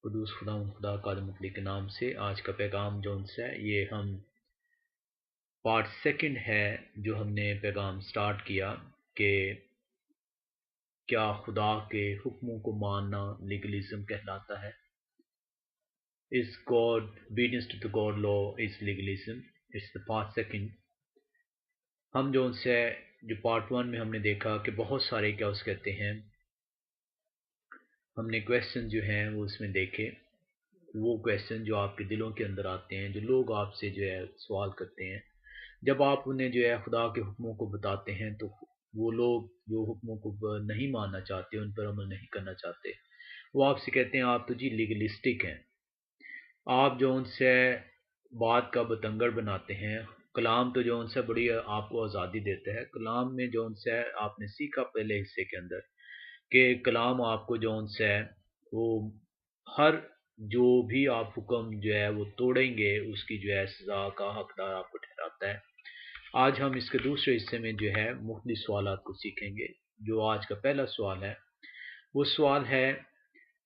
قدوس خدا قادر مطلق کے نام سے آج کا پیغام جو ان سے یہ ہم پارٹ سیکنڈ ہے جو ہم نے پیغام سٹارٹ کیا کہ کیا خدا کے حکموں کو ماننا لیگلزم کہلاتا ہے. Is God obedience to the God law is legalism? It's the part second. ہم جو ان سے جو پارٹ ون میں ہم نے دیکھا کہ بہت سارے کیا اس کہتے ہیں، ہم نے کویسچن جو ہیں وہ اس میں دیکھے، وہ کویسچن جو آپ کے دلوں کے اندر آتے ہیں، جو لوگ آپ سے جو ہے سوال کرتے ہیں، جب آپ انہیں جو ہے خدا کے حکموں کو بتاتے ہیں تو وہ لوگ جو حکموں کو نہیں ماننا چاہتے، ان پر عمل نہیں کرنا چاہتے، وہ آپ سے کہتے ہیں آپ تو جی لیگلسٹک ہیں، آپ جو ان سے بات کا بتنگڑ بناتے ہیں. کلام تو جو ان سے بڑی آپ کو آزادی دیتا ہے. کلام میں جو ان سے آپ نے سیکھا پہلے حصے کے اندر کہ کلام آپ کو جو ان سے وہ ہر جو بھی آپ حکم جو ہے وہ توڑیں گے اس کی جو ہے سزا کا حقدار آپ کو ٹھہراتا ہے. آج ہم اس کے دوسرے حصے میں جو ہے مختلف سوالات کو سیکھیں گے. جو آج کا پہلا سوال ہے وہ سوال ہے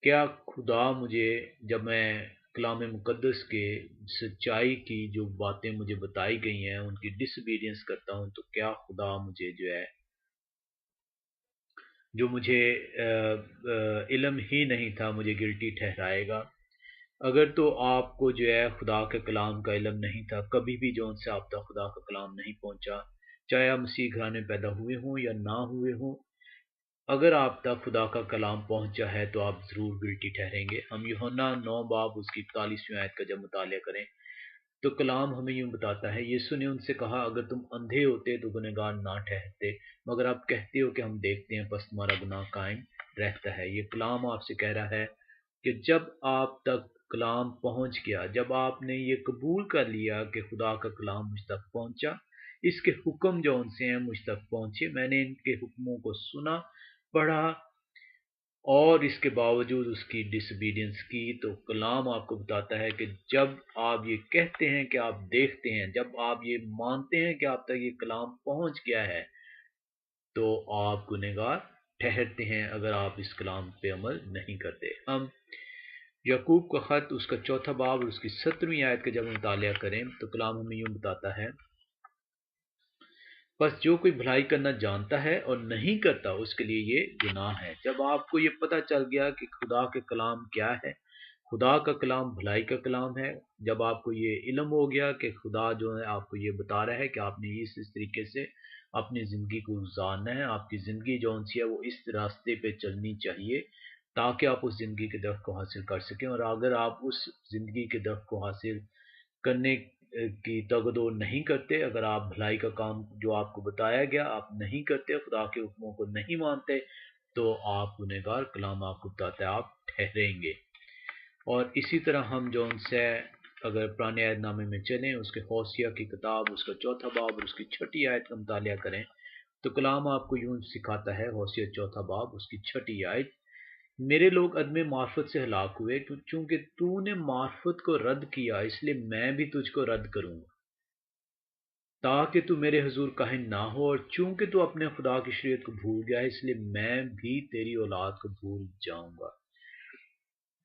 کیا خدا مجھے جب میں کلام مقدس کے سچائی کی جو باتیں مجھے بتائی گئی ہیں ان کی ڈس اوبیڈینس کرتا ہوں تو کیا خدا مجھے جو ہے جو مجھے علم ہی نہیں تھا مجھے گلٹی ٹھہرائے گا؟ اگر تو آپ کو جو ہے خدا کے کلام کا علم نہیں تھا، کبھی بھی جو ان سے آپ تک خدا کا کلام نہیں پہنچا، چاہے آپ مسیح گھرانے میں پیدا ہوئے ہوں یا نہ ہوئے ہوں، اگر آپ تک خدا کا کلام پہنچا ہے تو آپ ضرور گلٹی ٹھہریں گے. ہم یوحنا 9 باب اس کی 41ویں آیت کا جب مطالعہ کریں تو کلام ہمیں یوں بتاتا ہے، یسوع نے ان سے کہا اگر تم اندھے ہوتے تو گنہگار نہ ٹھہرتے، مگر آپ کہتے ہو کہ ہم دیکھتے ہیں پس تمہارا گناہ قائم رہتا ہے. یہ کلام آپ سے کہہ رہا ہے کہ جب آپ تک کلام پہنچ گیا، جب آپ نے یہ قبول کر لیا کہ خدا کا کلام مجھ تک پہنچا، اس کے حکم جو ان سے ہیں مجھ تک پہنچے، میں نے ان کے حکموں کو سنا، پڑھا اور اس کے باوجود اس کی ڈس اوبیڈینس کی، تو کلام آپ کو بتاتا ہے کہ جب آپ یہ کہتے ہیں کہ آپ دیکھتے ہیں، جب آپ یہ مانتے ہیں کہ آپ تک یہ کلام پہنچ گیا ہے تو آپ گنہگار ٹھہرتے ہیں اگر آپ اس کلام پہ عمل نہیں کرتے. ہم یعقوب کا خط اس کا 4 باب اور اس کی 17ویں آیت کا جب مطالعہ کریں تو کلام ہمیں یوں بتاتا ہے، بس جو کوئی بھلائی کرنا جانتا ہے اور نہیں کرتا اس کے لیے یہ گناہ ہے. جب آپ کو یہ پتہ چل گیا کہ خدا کے کلام کیا ہے، خدا کا کلام بھلائی کا کلام ہے، جب آپ کو یہ علم ہو گیا کہ خدا جو ہے آپ کو یہ بتا رہا ہے کہ آپ نے اس طریقے سے اپنی زندگی کو گزارنا ہے، آپ کی زندگی جو سی ہے وہ اس راستے پہ چلنی چاہیے تاکہ آپ اس زندگی کے درخت کو حاصل کر سکیں، اور اگر آپ اس زندگی کے درخت کو حاصل کرنے کی تگدو نہیں کرتے، اگر آپ بھلائی کا کام جو آپ کو بتایا گیا آپ نہیں کرتے، خدا کے حکموں کو نہیں مانتے، تو آپ گنہگار کلام آپ کو بتاتا ہے آپ ٹھہریں گے. اور اسی طرح ہم جو ان سے اگر پرانے عہد نامے میں چلیں، اس کے ہوسیہ کی کتاب اس کا 4 باب اور اس کی 6 آیت کا مطالعہ کریں تو کلام آپ کو یوں سکھاتا ہے، ہوسیہ 4 باب اس کی 6 آیت، میرے لوگ عدم معرفت سے ہلاک ہوئے چونکہ تو نے معرفت کو رد کیا اس لیے میں بھی تجھ کو رد کروں گا، تاکہ تو میرے حضور کاہن نہ ہو، اور چونکہ تو اپنے خدا کی شریعت کو بھول گیا ہے اس لیے میں بھی تیری اولاد کو بھول جاؤں گا.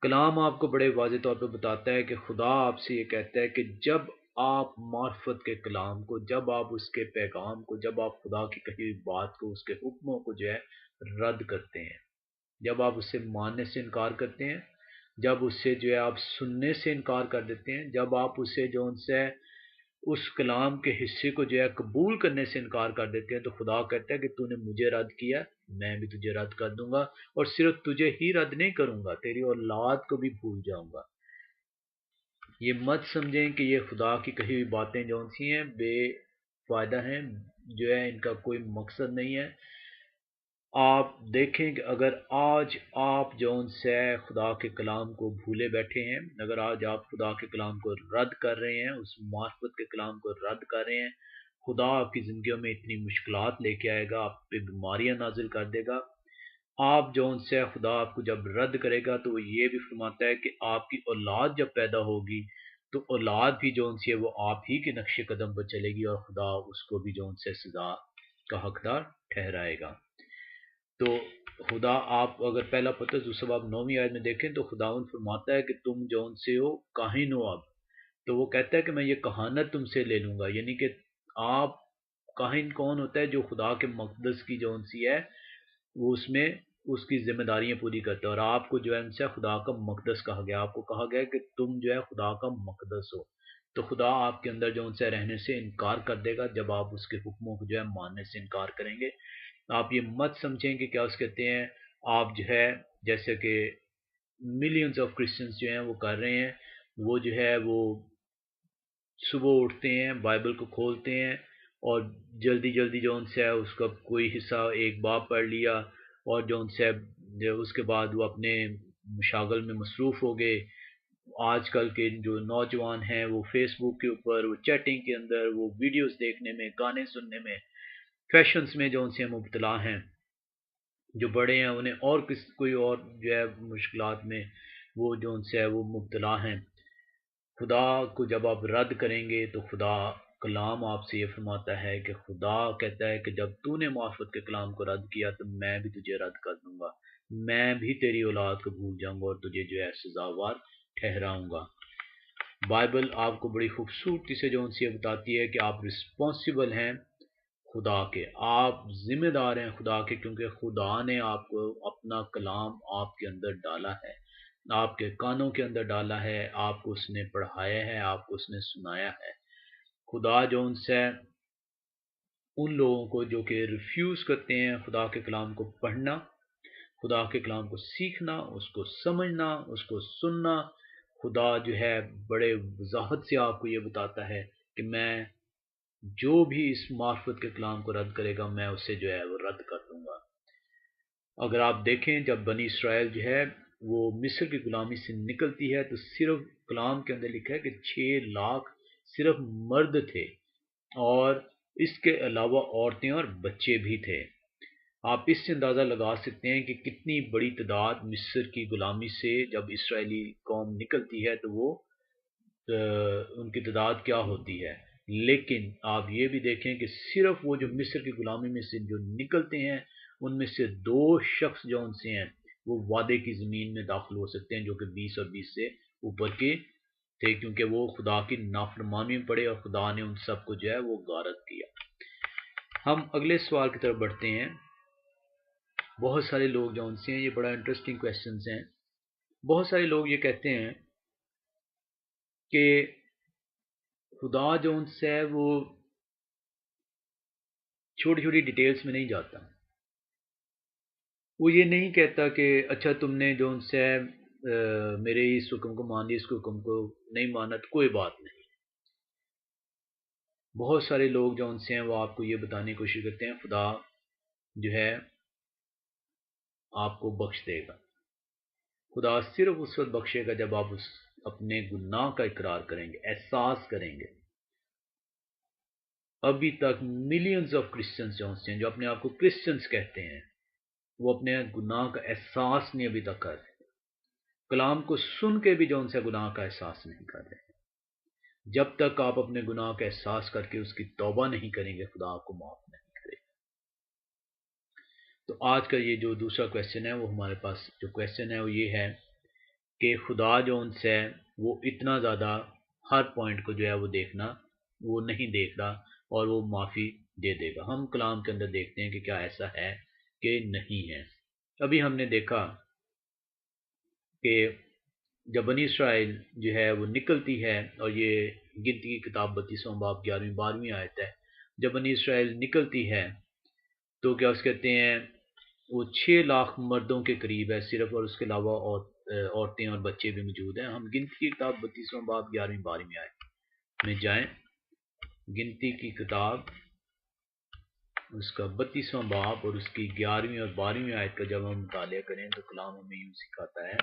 کلام آپ کو بڑے واضح طور پہ بتاتا ہے کہ خدا آپ سے یہ کہتا ہے کہ جب آپ معرفت کے کلام کو، جب آپ اس کے پیغام کو، جب آپ خدا کی کہی ہوئی بات کو، اس کے حکموں کو جو ہے رد کرتے ہیں، جب آپ اسے ماننے سے انکار کرتے ہیں، جب اس سے جو ہے آپ سننے سے انکار کر دیتے ہیں، جب آپ اسے جو ان سے اس کلام کے حصے کو جو ہے قبول کرنے سے انکار کر دیتے ہیں، تو خدا کہتا ہے کہ تو نے مجھے رد کیا، میں بھی تجھے رد کر دوں گا، اور صرف تجھے ہی رد نہیں کروں گا، تیری اولاد کو بھی بھول جاؤں گا. یہ مت سمجھیں کہ یہ خدا کی کہی ہوئی باتیں جو سی ہیں بے فائدہ ہیں، جو ہے ان کا کوئی مقصد نہیں ہے. آپ دیکھیں کہ اگر آج آپ جو ان سے خدا کے کلام کو بھولے بیٹھے ہیں، اگر آج آپ خدا کے کلام کو رد کر رہے ہیں، اس معرفت کے کلام کو رد کر رہے ہیں، خدا آپ کی زندگیوں میں اتنی مشکلات لے کے آئے گا، آپ پہ بیماریاں نازل کر دے گا. آپ جو ان سے خدا آپ کو جب رد کرے گا تو وہ یہ بھی فرماتا ہے کہ آپ کی اولاد جب پیدا ہوگی تو اولاد بھی جو ان سے وہ آپ ہی کے نقش قدم پر چلے گی، اور خدا اس کو بھی جو ان سے سزا کا حقدار ٹھہرائے گا. تو خدا آپ اگر پہلا پترس دوسرا باب 9ویں آیت میں دیکھیں تو خداوند فرماتا ہے کہ تم جون سے ہو کاہن ہو اب، تو وہ کہتا ہے کہ میں یہ کہانت تم سے لے لوں گا، یعنی کہ آپ کاہن کون ہوتا ہے؟ جو خدا کے مقدس کی جون سی ہے وہ اس میں اس کی ذمہ داریاں پوری کرتا ہے، اور آپ کو جو ہے ان سے خدا کا مقدس کہا گیا، آپ کو کہا گیا کہ تم جو ہے خدا کا مقدس ہو، تو خدا آپ کے اندر جو ان سے رہنے سے انکار کر دے گا جب آپ اس کے حکموں کو جو ہے ماننے سے انکار کریں گے۔ آپ یہ مت سمجھیں کہ کیا اس کہتے ہیں آپ جو ہے جیسے کہ ملینز آف کرسچنز جو ہیں وہ کر رہے ہیں، وہ جو ہے وہ صبح اٹھتے ہیں، بائبل کو کھولتے ہیں اور جلدی جلدی جو ان سے ہے اس کا کوئی حصہ ایک باب پڑھ لیا، اور جو ان سے اس کے بعد وہ اپنے مشاغل میں مصروف ہو گئے۔ آج کل کے جو نوجوان ہیں وہ فیس بک کے اوپر، وہ چیٹنگ کے اندر، وہ ویڈیوز دیکھنے میں، گانے سننے میں، فیشنز میں جو ان سے مبتلا ہیں۔ جو بڑے ہیں انہیں اور کوئی اور جو ہے مشکلات میں وہ جو ان سے ہے وہ مبتلا ہیں۔ خدا کو جب آپ رد کریں گے تو خدا کلام آپ سے یہ فرماتا ہے کہ خدا کہتا ہے کہ جب تو نے معرفت کے کلام کو رد کیا تو میں بھی تجھے رد کر دوں گا، میں بھی تیری اولاد کو بھول جاؤں گا اور تجھے جو ہے سزاوار ٹھہراؤں گا۔ بائبل آپ کو بڑی خوبصورتی سے جو ان سے بتاتی ہے کہ آپ رسپانسیبل ہیں خدا کے، آپ ذمہ دار ہیں خدا کے، کیونکہ خدا نے آپ کو اپنا کلام آپ کے اندر ڈالا ہے، آپ کے کانوں کے اندر ڈالا ہے، آپ کو اس نے پڑھایا ہے، آپ کو اس نے سنایا ہے۔ خدا جو ان سے ان لوگوں کو جو کہ ریفیوز کرتے ہیں خدا کے کلام کو پڑھنا، خدا کے کلام کو سیکھنا، اس کو سمجھنا، اس کو سننا، خدا جو ہے بڑے وضاحت سے آپ کو یہ بتاتا ہے کہ میں جو بھی اس معرفت کے کلام کو رد کرے گا میں اسے جو ہے وہ رد کر دوں گا۔ اگر آپ دیکھیں جب بنی اسرائیل جو ہے وہ مصر کی غلامی سے نکلتی ہے تو صرف کلام کے اندر لکھا ہے کہ 6 لاکھ صرف مرد تھے، اور اس کے علاوہ عورتیں اور بچے بھی تھے۔ آپ اس سے اندازہ لگا سکتے ہیں کہ کتنی بڑی تعداد مصر کی غلامی سے جب اسرائیلی قوم نکلتی ہے تو وہ ان کی تعداد کیا ہوتی ہے۔ لیکن آپ یہ بھی دیکھیں کہ صرف وہ جو مصر کی غلامی میں سے جو نکلتے ہیں ان میں سے 2 شخص جو ان سے ہیں وہ وعدے کی زمین میں داخل ہو سکتے ہیں، جو کہ 20 اور 20 سے اوپر کے تھے، کیونکہ وہ خدا کی نافرمانی میں پڑے اور خدا نے ان سب کو جو ہے وہ غارت کیا۔ ہم اگلے سوال کی طرف بڑھتے ہیں۔ بہت سارے لوگ جو ان سے ہیں، یہ بڑا انٹرسٹنگ کویسچنز ہیں، بہت سارے لوگ یہ کہتے ہیں کہ خدا جو ان سے ہے وہ چھوٹی چھوٹی ڈیٹیلز میں نہیں جاتا، وہ یہ نہیں کہتا کہ اچھا تم نے جو ان سے میرے اس حکم کو مان لیا، اس حکم کو نہیں مانا تو کوئی بات نہیں۔ بہت سارے لوگ جو ان سے ہیں وہ آپ کو یہ بتانے کی کوشش کرتے ہیں خدا جو ہے آپ کو بخش دے گا، خدا صرف اس وقت بخشے گا جب آپ اپنے گناہ کا اقرار کریں گے، احساس کریں گے۔ ابھی تک ملینز آف کرسچنز جو اپنے آپ کو کرسچنز کہتے ہیں وہ اپنے گناہ کا احساس نہیں ابھی تک کر رہے، کلام کو سن کے بھی جو ان سے گناہ کا احساس نہیں کر رہے۔ جب تک آپ اپنے گناہ کا احساس کر کے اس کی توبہ نہیں کریں گے خدا آپ کو معاف نہیں کرے گا۔ تو آج کا یہ جو دوسرا کویسچن ہے وہ ہمارے پاس جو کویسچن ہے وہ یہ ہے کہ خدا جو ان سے وہ اتنا زیادہ ہر پوائنٹ کو جو ہے وہ دیکھنا وہ نہیں دیکھ رہا اور وہ معافی دے دے گا۔ ہم کلام کے اندر دیکھتے ہیں کہ کیا ایسا ہے کہ نہیں ہے۔ ابھی ہم نے دیکھا کہ جب بنی اسرائیل جو ہے وہ نکلتی ہے، اور یہ گنتی کی کتاب 32واں باب 11-12 آیت ہے، جب بنی اسرائیل نکلتی ہے تو کیا اس کہتے ہیں وہ 6 لاکھ مردوں کے قریب ہے صرف، اور اس کے علاوہ عورتیں اور بچے بھی موجود ہیں۔ ہم گنتی کی کتاب 32واں باب 11-12 آیت میں جائیں، گنتی کی کتاب اس کا 32واں باب اور اس کی 11ویں اور 12ویں آیت کا جب ہم مطالعہ کریں تو کلام ہمیں یوں سکھاتا ہے۔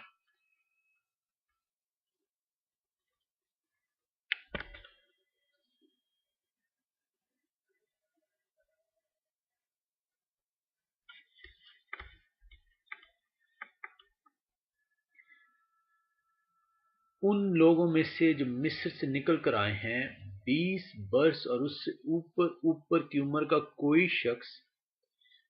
ان لوگوں میں سے جو مصر سے نکل کر آئے ہیں 20 برس اور اس سے اوپر کی عمر کا کوئی شخص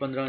15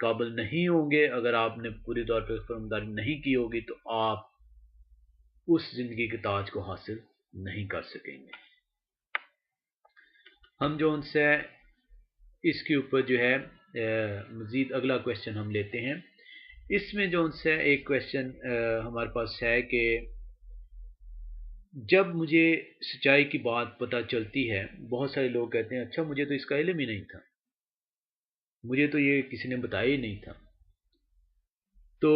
قابل نہیں ہوں گے، اگر آپ نے پوری طور پہ فرمانداری نہیں کی ہوگی تو آپ اس زندگی کے تاج کو حاصل نہیں کر سکیں گے۔ ہم جو ان سے اس کے اوپر جو ہے مزید اگلا کویسچن ہم لیتے ہیں۔ اس میں جو ان سے ایک کویسچن ہمارے پاس ہے کہ جب مجھے سچائی کی بات پتہ چلتی ہے، بہت سارے لوگ کہتے ہیں اچھا مجھے تو اس کا علم ہی نہیں تھا، مجھے تو یہ کسی نے بتایا ہی نہیں تھا۔ تو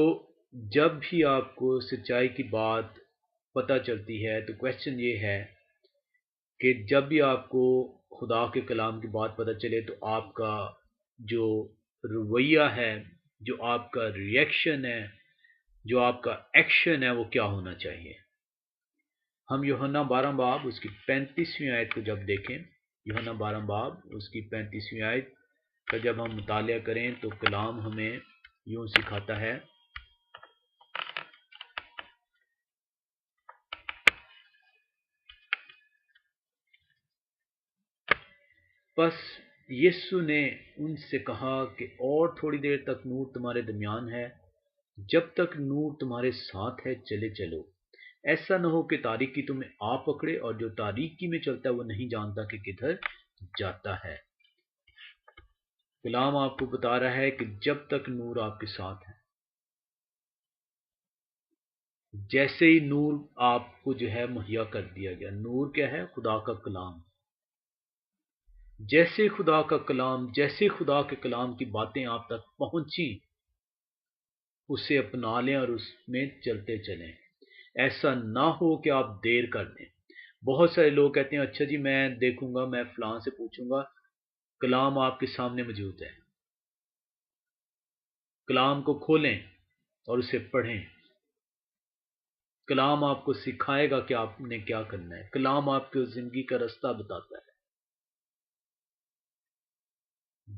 جب بھی آپ کو سچائی کی بات پتہ چلتی ہے تو کویسچن یہ ہے کہ جب بھی آپ کو خدا کے کلام کی بات پتہ چلے تو آپ کا جو رویہ ہے، جو آپ کا ریئیکشن ہے، جو آپ کا ایکشن ہے، وہ کیا ہونا چاہیے۔ ہم یوحنا 12 باب اس کی 35ویں آیت کو جب دیکھیں، یوحنا 12 باب اس کی 35ویں آیت کا جب ہم مطالعہ کریں تو کلام ہمیں یوں سکھاتا ہے، پس یسوع نے ان سے کہا کہ اور تھوڑی دیر تک نور تمہارے درمیان ہے، جب تک نور تمہارے ساتھ ہے چلے چلو، ایسا نہ ہو کہ تاریکی تمہیں آ پکڑے، اور جو تاریکی میں چلتا ہے وہ نہیں جانتا کہ کدھر جاتا ہے۔ کلام آپ کو بتا رہا ہے کہ جب تک نور آپ کے ساتھ ہے، جیسے ہی نور آپ کو جو ہے مہیا کر دیا گیا، نور کیا ہے؟ خدا کا کلام۔ جیسے خدا کا کلام، جیسے خدا کے کلام کی باتیں آپ تک پہنچی، اسے اپنا لیں اور اس میں چلتے چلیں۔ ایسا نہ ہو کہ آپ دیر کر دیں۔ بہت سارے لوگ کہتے ہیں اچھا جی میں دیکھوں گا، میں فلاں سے پوچھوں گا۔ کلام آپ کے سامنے موجود ہے، کلام کو کھولیں اور اسے پڑھیں۔ کلام آپ کو سکھائے گا کہ آپ نے کیا کرنا ہے، کلام آپ کو زندگی کا راستہ بتاتا ہے۔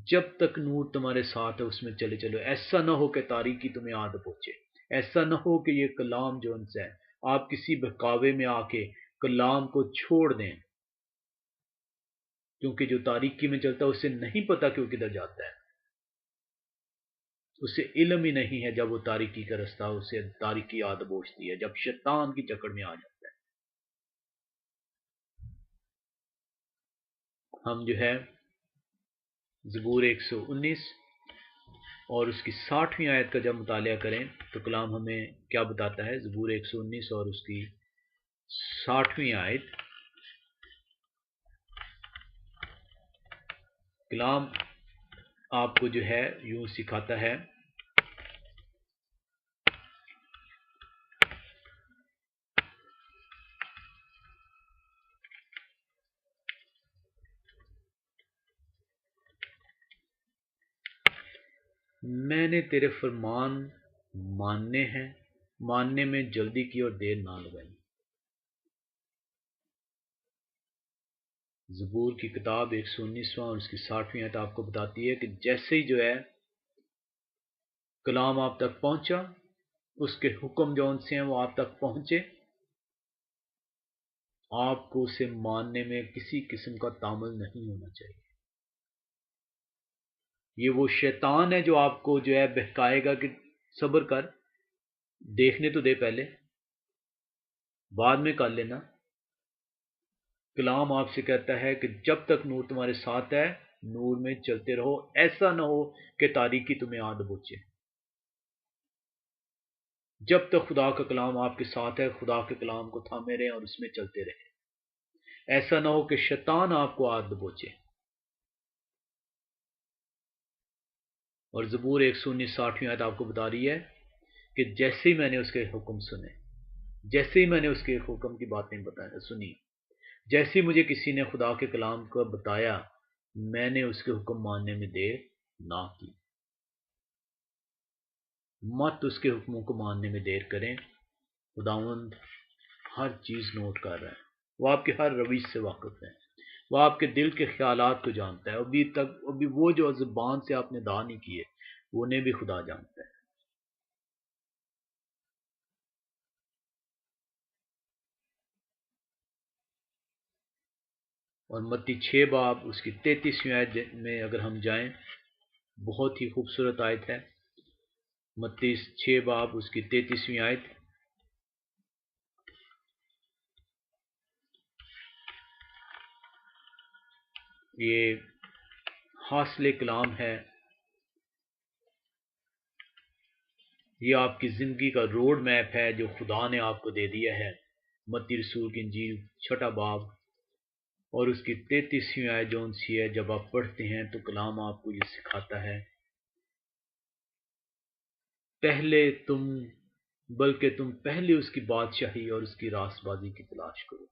جب تک نور تمہارے ساتھ ہے اس میں چلے چلو، ایسا نہ ہو کہ تاریکی تمہیں آ پہنچے، ایسا نہ ہو کہ یہ کلام جو ان سے ہے آپ کسی بہکاوے میں آ کے کلام کو چھوڑ دیں، کیونکہ جو تاریکی میں چلتا ہے اسے نہیں پتا کہ وہ کدھر جاتا ہے، اسے علم ہی نہیں ہے۔ جب وہ تاریکی کا راستہ، اسے تاریکی یاد بوجھتی ہے، جب شیطان کی جکڑ میں آ جاتا ہے۔ ہم جو ہے زبور 119 اور اس کی 60ویں آیت کا جب مطالعہ کریں تو کلام ہمیں کیا بتاتا ہے۔ زبور 119 اور اس کی 60ویں آیت، کلام آپ کو جو ہے یوں سکھاتا ہے، میں نے تیرے فرمان ماننے ہیں، ماننے میں جلدی کی اور دیر نہ لگائی۔ زبور کی کتاب 119واں اور اس کی 60ویں آیت آپ کو بتاتی ہے کہ جیسے ہی جو ہے کلام آپ تک پہنچا، اس کے حکم جو ان سے ہیں وہ آپ تک پہنچے، آپ کو اسے ماننے میں کسی قسم کا تامل نہیں ہونا چاہیے۔ یہ وہ شیطان ہے جو آپ کو جو ہے بہکائے گا کہ صبر کر، دیکھنے تو دے پہلے، بعد میں کر لینا۔ کلام آپ سے کہتا ہے کہ جب تک نور تمہارے ساتھ ہے نور میں چلتے رہو، ایسا نہ ہو کہ تاریکی تمہیں آ دبوچے۔ جب تک خدا کا کلام آپ کے ساتھ ہے، خدا کے کلام کو تھامے رہیں اور اس میں چلتے رہیں، ایسا نہ ہو کہ شیطان آپ کو آ دبوچے۔ اور زبور 119 آیت آپ کو بتا رہی ہے کہ جیسے ہی میں نے اس کے حکم سنے، جیسے ہی میں نے اس کے حکم کی باتیں سنی، جیسے ہی مجھے کسی نے خدا کے کلام کو بتایا، میں نے اس کے حکم ماننے میں دیر نہ کی۔ مت اس کے حکموں کو ماننے میں دیر کریں۔ خداوند ہر چیز نوٹ کر رہا ہے، وہ آپ کے ہر رویش سے واقف ہے، وہ آپ کے دل کے خیالات کو جانتا ہے، ابھی وہ جو زبان سے آپ نے ادا نہیں کیے وہ انہیں بھی خدا جانتا ہے۔ اور متی 6 باب اس کی 33ویں آیت میں اگر ہم جائیں، بہت ہی خوبصورت آیت ہے، متی 6 باب اس کی 33ویں آیت۔ یہ حاصل کلام ہے، یہ آپ کی زندگی کا روڈ میپ ہے جو خدا نے آپ کو دے دیا ہے۔ متی رسول کی انجیل 6 باب اور اس کی 33ویں آیت جو ان سی ہے، جب آپ پڑھتے ہیں تو کلام آپ کو یہ سکھاتا ہے، بلکہ تم پہلے اس کی بادشاہی اور اس کی راست بازی کی تلاش کرو،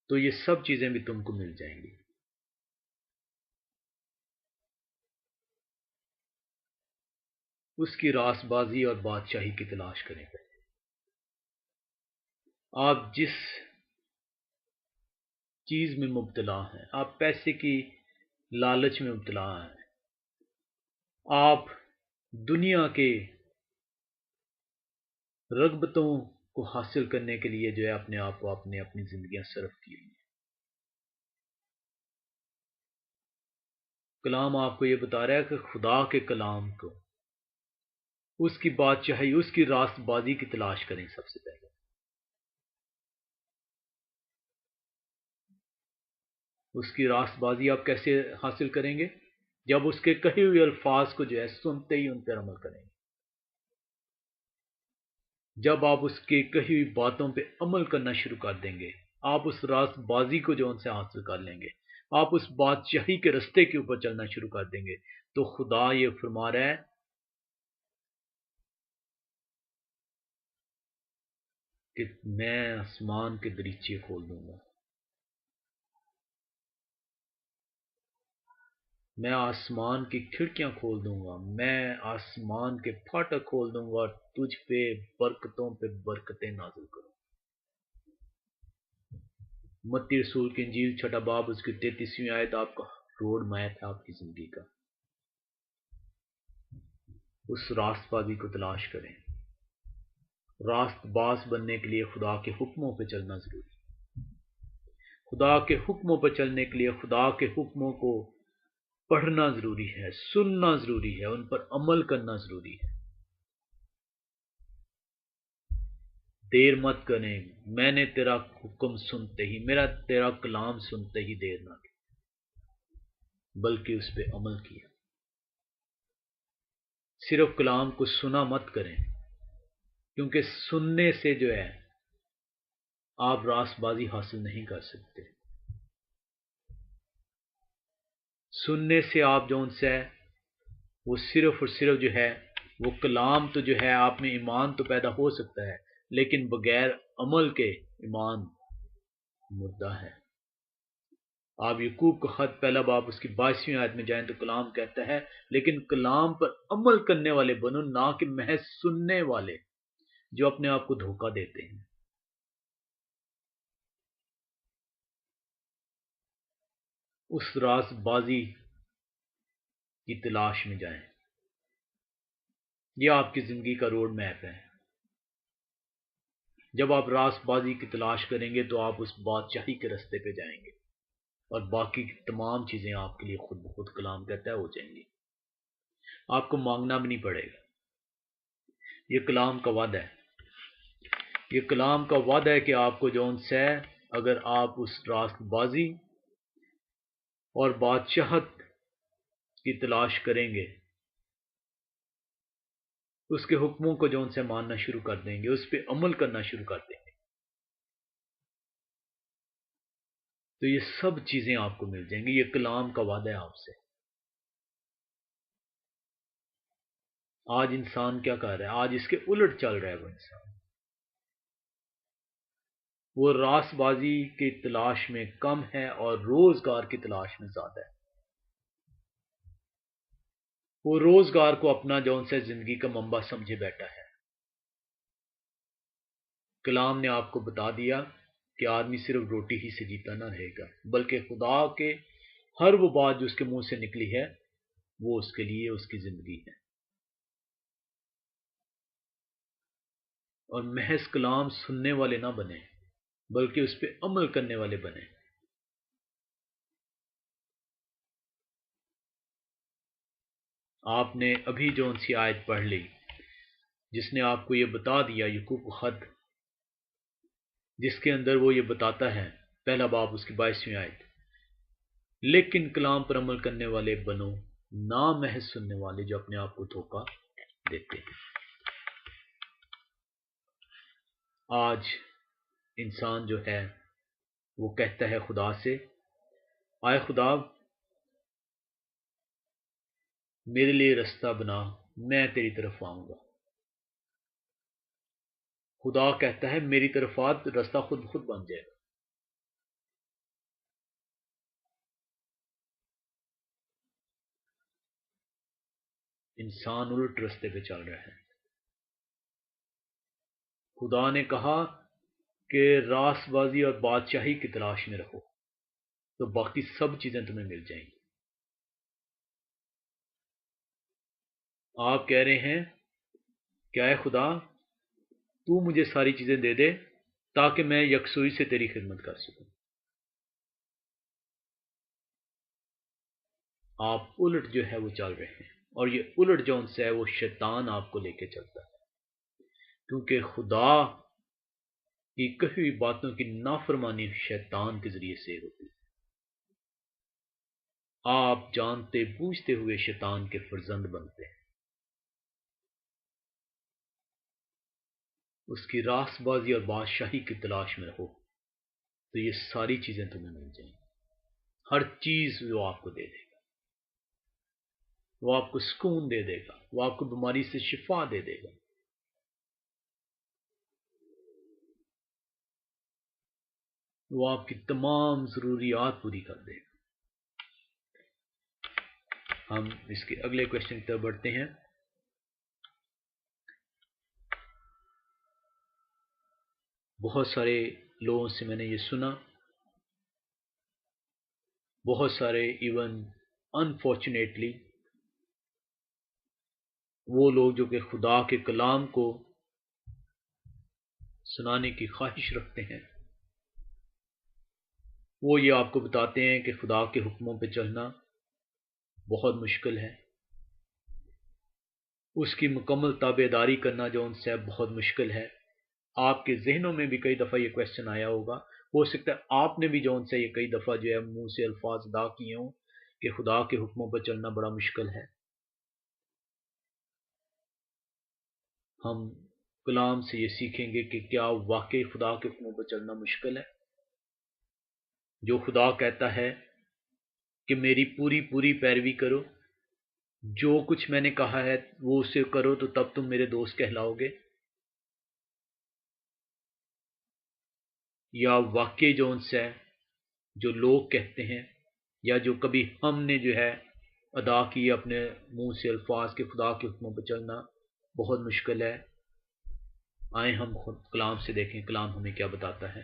تو یہ سب چیزیں بھی تم کو مل جائیں گی۔ اس کی راست بازی اور بادشاہی کی تلاش کریں گے۔ آپ جس چیز میں مبتلا ہیں، آپ پیسے کی لالچ میں مبتلا ہیں، آپ دنیا کے رغبتوں کو حاصل کرنے کے لیے جو ہے اپنے آپ کو اپنی زندگیاں صرف کی ہیں، کلام آپ کو یہ بتا رہا ہے کہ خدا کے کلام کو، اس کی بادشاہی، اس کی راست بازی کی تلاش کریں سب سے پہلے۔ اس کی راست بازی آپ کیسے حاصل کریں گے؟ جب اس کے کہے ہوئے الفاظ کو جو ہے سنتے ہی ان پر عمل کریں گے۔ جب آپ اس کی کہی ہوئی باتوں پہ عمل کرنا شروع کر دیں گے، آپ اس راست بازی کو جو ان سے حاصل کر لیں گے، آپ اس بادشاہی کے رستے کے اوپر چلنا شروع کر دیں گے، تو خدا یہ فرما رہا ہے کہ میں آسمان کے دریچے کھول دوں گا، میں آسمان کی کھڑکیاں کھول دوں گا، میں آسمان کے پھاٹک کھول دوں گا اور تجھ پہ برکتوں پہ برکتیں نازل کروں۔ متی رسول کی انجیل 6 باب اس کی 33ویں آیت آپ کا روڈ میپ ہے آپ کی زندگی کا۔ اس راست بازی کو تلاش کریں۔ راست باز بننے کے لیے خدا کے حکموں پہ چلنا ضروری ہے۔ خدا کے حکموں پہ چلنے کے لیے خدا کے حکموں کو پڑھنا ضروری ہے، سننا ضروری ہے، ان پر عمل کرنا ضروری ہے۔ دیر مت کریں، میں نے تیرا حکم سنتے ہی، میرا تیرا کلام سنتے ہی دیر نہ کی، بلکہ اس پہ عمل کیا۔ صرف کلام کو سنا مت کریں، کیونکہ سننے سے جو ہے آپ راست بازی حاصل نہیں کر سکتے۔ سننے سے آپ جو ان سے وہ صرف اور صرف جو ہے وہ کلام تو جو ہے آپ میں ایمان تو پیدا ہو سکتا ہے، لیکن بغیر عمل کے ایمان مردہ ہے۔ آپ یعقوب کا خط 1 باب اس کی 22ویں آیت میں جائیں تو کلام کہتا ہے لیکن کلام پر عمل کرنے والے بنو، نہ کہ محض سننے والے جو اپنے آپ کو دھوکہ دیتے ہیں۔ اس راست بازی کی تلاش میں جائیں، یہ آپ کی زندگی کا روڈ میپ ہے۔ جب آپ راست بازی کی تلاش کریں گے تو آپ اس بادشاہی کے رستے پہ جائیں گے، اور باقی کی تمام چیزیں آپ کے لیے خود بخود کلام کہتا ہے ہو جائیں گی۔ آپ کو مانگنا بھی نہیں پڑے گا، یہ کلام کا وعدہ ہے۔ یہ کلام کا وعدہ ہے کہ آپ کو جون سے اگر آپ اس راست بازی اور بادشاہت کی تلاش کریں گے، اس کے حکموں کو جو ان سے ماننا شروع کر دیں گے، اس پہ عمل کرنا شروع کر دیں گے، تو یہ سب چیزیں آپ کو مل جائیں گی۔ یہ کلام کا وعدہ ہے آپ سے۔ آج انسان کیا کر رہا ہے؟ آج اس کے الٹ چل رہا ہے وہ انسان، وہ راست بازی کی تلاش میں کم ہے اور روزگار کی تلاش میں زیادہ ہے۔ وہ روزگار کو اپنا جو ان سے زندگی کا منبع سمجھے بیٹھا ہے۔ کلام نے آپ کو بتا دیا کہ آدمی صرف روٹی ہی سے جیتا نہ رہے گا، بلکہ خدا کے ہر وہ بات جو اس کے منہ سے نکلی ہے وہ اس کے لیے اس کی زندگی ہے۔ اور محض کلام سننے والے نہ بنے، بلکہ اس پہ عمل کرنے والے بنے۔ آپ نے ابھی جو سی آیت پڑھ لی جس نے آپ کو یہ بتا دیا، یعقوب کا خط جس کے اندر وہ یہ بتاتا ہے، پہلا باب اس کی 22ویں آیت، لیکن کلام پر عمل کرنے والے بنو، نہ محض سننے والے جو اپنے آپ کو دھوکا دیتے ہیں۔ آج انسان جو ہے وہ کہتا ہے خدا سے، آئے خدا میرے لیے رستہ بنا، میں تیری طرف آؤں گا۔ خدا کہتا ہے میری طرف آ، رستہ خود بخود بن جائے گا۔ انسان الٹ رستے پہ چل رہا ہے۔ خدا نے کہا کہ راست بازی اور بادشاہی کی تلاش میں رہو تو باقی سب چیزیں تمہیں مل جائیں گی۔ آپ کہہ رہے ہیں کہ اے خدا تو مجھے ساری چیزیں دے دے تاکہ میں یکسوئی سے تیری خدمت کر سکوں۔ آپ الٹ جو ہے وہ چل رہے ہیں، اور یہ الٹ جو ان سے ہے وہ شیطان آپ کو لے کے چلتا ہے، کیونکہ خدا کی کہی ہوئی باتوں کی نافرمانی شیطان کے ذریعے سے ہوتی ہے۔ آپ جانتے بوجھتے ہوئے شیطان کے فرزند بنتے ہیں۔ اس کی راست بازی اور بادشاہی کی تلاش میں رہو تو یہ ساری چیزیں تمہیں مل جائیں گی۔ ہر چیز وہ آپ کو دے دے گا، وہ آپ کو سکون دے دے گا، وہ آپ کو بیماری سے شفا دے دے گا، وہ آپ کی تمام ضروریات پوری کر دے گا۔ ہم اس کے اگلے کوشچن کی طرف بڑھتے ہیں۔ بہت سارے لوگوں سے میں نے یہ سنا، بہت سارے ایون انفارچونیٹلی وہ لوگ جو کہ خدا کے کلام کو سنانے کی خواہش رکھتے ہیں، وہ یہ آپ کو بتاتے ہیں کہ خدا کے حکموں پہ چلنا بہت مشکل ہے، اس کی مکمل تابع داری کرنا جو ان سے بہت مشکل ہے۔ آپ کے ذہنوں میں بھی کئی دفعہ یہ کوشچن آیا ہوگا، ہو سکتا ہے آپ نے بھی جو ان سے یہ کئی دفعہ جو ہے منہ سے الفاظ ادا کیے ہوں کہ خدا کے حکموں پر چلنا بڑا مشکل ہے۔ ہم کلام سے یہ سیکھیں گے کہ کیا واقعی خدا کے حکموں پر چلنا مشکل ہے؟ جو خدا کہتا ہے کہ میری پوری پوری پیروی کرو، جو کچھ میں نے کہا ہے وہ اسے کرو تو تب تم میرے دوست کہلاؤ گے، یا واقعی جو ان سے جو لوگ کہتے ہیں یا جو کبھی ہم نے جو ہے ادا کی اپنے منہ سے الفاظ کے خدا کے حکموں پہ چلنا بہت مشکل ہے؟ آئیں ہم خود کلام سے دیکھیں کلام ہمیں کیا بتاتا ہے۔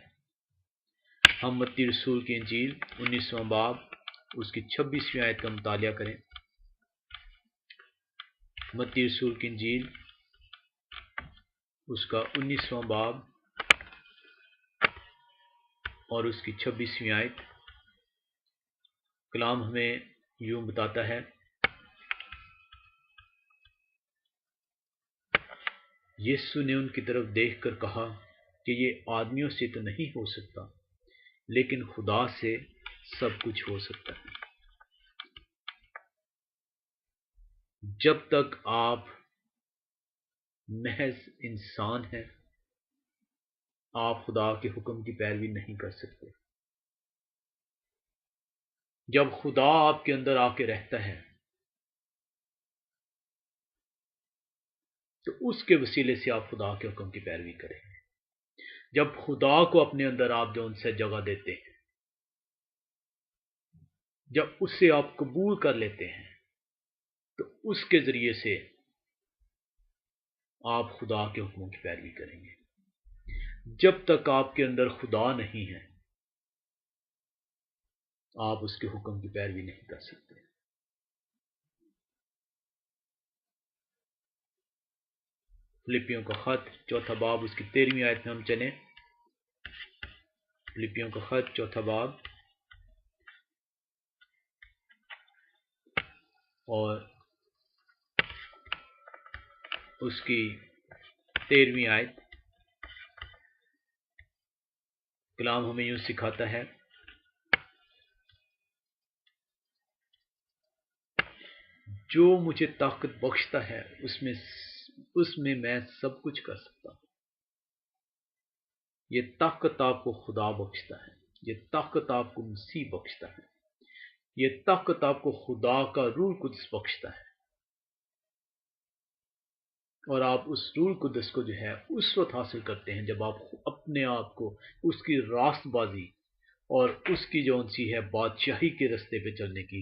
ہم متی رسول کی انجیل 19واں باب اس کی 26ویں آیت کا مطالعہ کریں۔ متی رسول کی انجیل اس کا 19واں باب اور اس کی 26ویں آیت۔ کلام ہمیں یوں بتاتا ہے، یسوع نے ان کی طرف دیکھ کر کہا کہ یہ آدمیوں سے تو نہیں ہو سکتا، لیکن خدا سے سب کچھ ہو سکتا ہے۔ جب تک آپ محض انسان ہیں آپ خدا کے حکم کی پیروی نہیں کر سکتے۔ جب خدا آپ کے اندر آ کے رہتا ہے تو اس کے وسیلے سے آپ خدا کے حکم کی پیروی کریں۔ جب خدا کو اپنے اندر آپ جو ان سے جگہ دیتے ہیں، جب اسے آپ قبول کر لیتے ہیں تو اس کے ذریعے سے آپ خدا کے حکموں کی پیروی کریں گے۔ جب تک آپ کے اندر خدا نہیں ہے آپ اس کے حکم کی پیروی نہیں کر سکتے۔ فلپیوں کا خط 4 باب اس کی 13ویں آیت میں ہم چلیں۔ فلپیوں کا خط 4 باب اور اس کی 13ویں آیت کلام ہمیں یوں سکھاتا ہے، جو مجھے طاقت بخشتا ہے اس میں میں سب کچھ کر سکتا ہوں۔ یہ طاقت آپ کو خدا بخشتا ہے، یہ طاقت آپ کو مسیح بخشتا ہے، یہ طاقت آپ کو خدا کا روح القدس بخشتا ہے، اور آپ اس روح القدس کو جو ہے اس وقت حاصل کرتے ہیں جب آپ اپنے آپ کو اس کی راست بازی اور اس کی جو سی ہے بادشاہی کے رستے پہ چلنے کی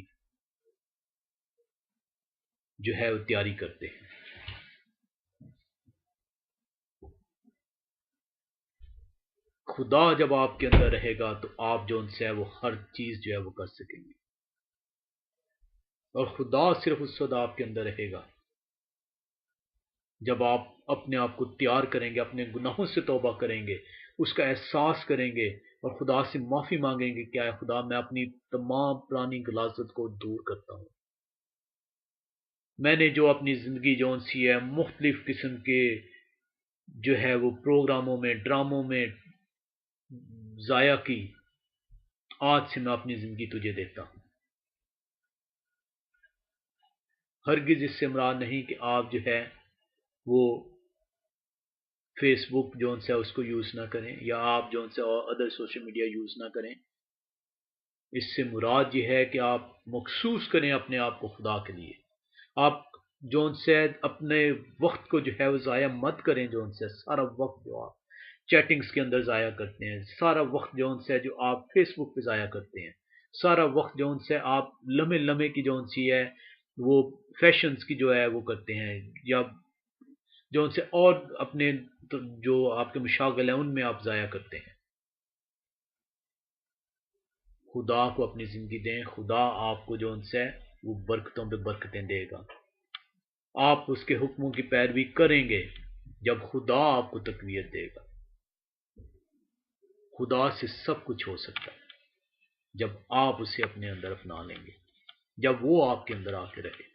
جو ہے وہ تیاری کرتے ہیں۔ خدا جب آپ کے اندر رہے گا تو آپ جو ان سے ہے وہ ہر چیز جو ہے وہ کر سکیں گے، اور خدا صرف اس وقت آپ کے اندر رہے گا جب آپ اپنے آپ کو تیار کریں گے، اپنے گناہوں سے توبہ کریں گے، اس کا احساس کریں گے اور خدا سے معافی مانگیں گے، کیا ہے خدا میں اپنی تمام پرانی غلاظت کو دور کرتا ہوں، میں نے جو اپنی زندگی جون سی ہے مختلف قسم کے جو ہے وہ پروگراموں میں ڈراموں میں ضائع کی، آج سے میں اپنی زندگی تجھے دیتا ہوں۔ ہرگز اس سے مراد نہیں کہ آپ جو ہے وہ فیس بک جو سے اس کو یوز نہ کریں، یا آپ جو سے ادر سوشل میڈیا یوز نہ کریں۔ اس سے مراد یہ ہے کہ آپ مخصوص کریں اپنے آپ کو خدا کے لیے، آپ جون سے اپنے وقت کو جو ہے وہ ضائع مت کریں، جون سے سارا وقت جو آپ چیٹنگز کے اندر ضائع کرتے ہیں، سارا وقت جون سے جو آپ فیس بک پہ ضائع کرتے ہیں، سارا وقت جون سے آپ لمحے لمحے کی جون سی ہے وہ فیشنز کی جو ہے وہ کرتے ہیں، یا جو ان سے اور اپنے جو آپ کے مشاغل ہیں ان میں آپ ضائع کرتے ہیں۔ خدا کو اپنی زندگی دیں، خدا آپ کو جو ان سے وہ برکتوں پہ برکتیں دے گا، آپ اس کے حکموں کی پیروی کریں گے جب خدا آپ کو تقویت دے گا۔ خدا سے سب کچھ ہو سکتا ہے جب آپ اسے اپنے اندر اپنا لیں گے، جب وہ آپ کے اندر آ کے رہے۔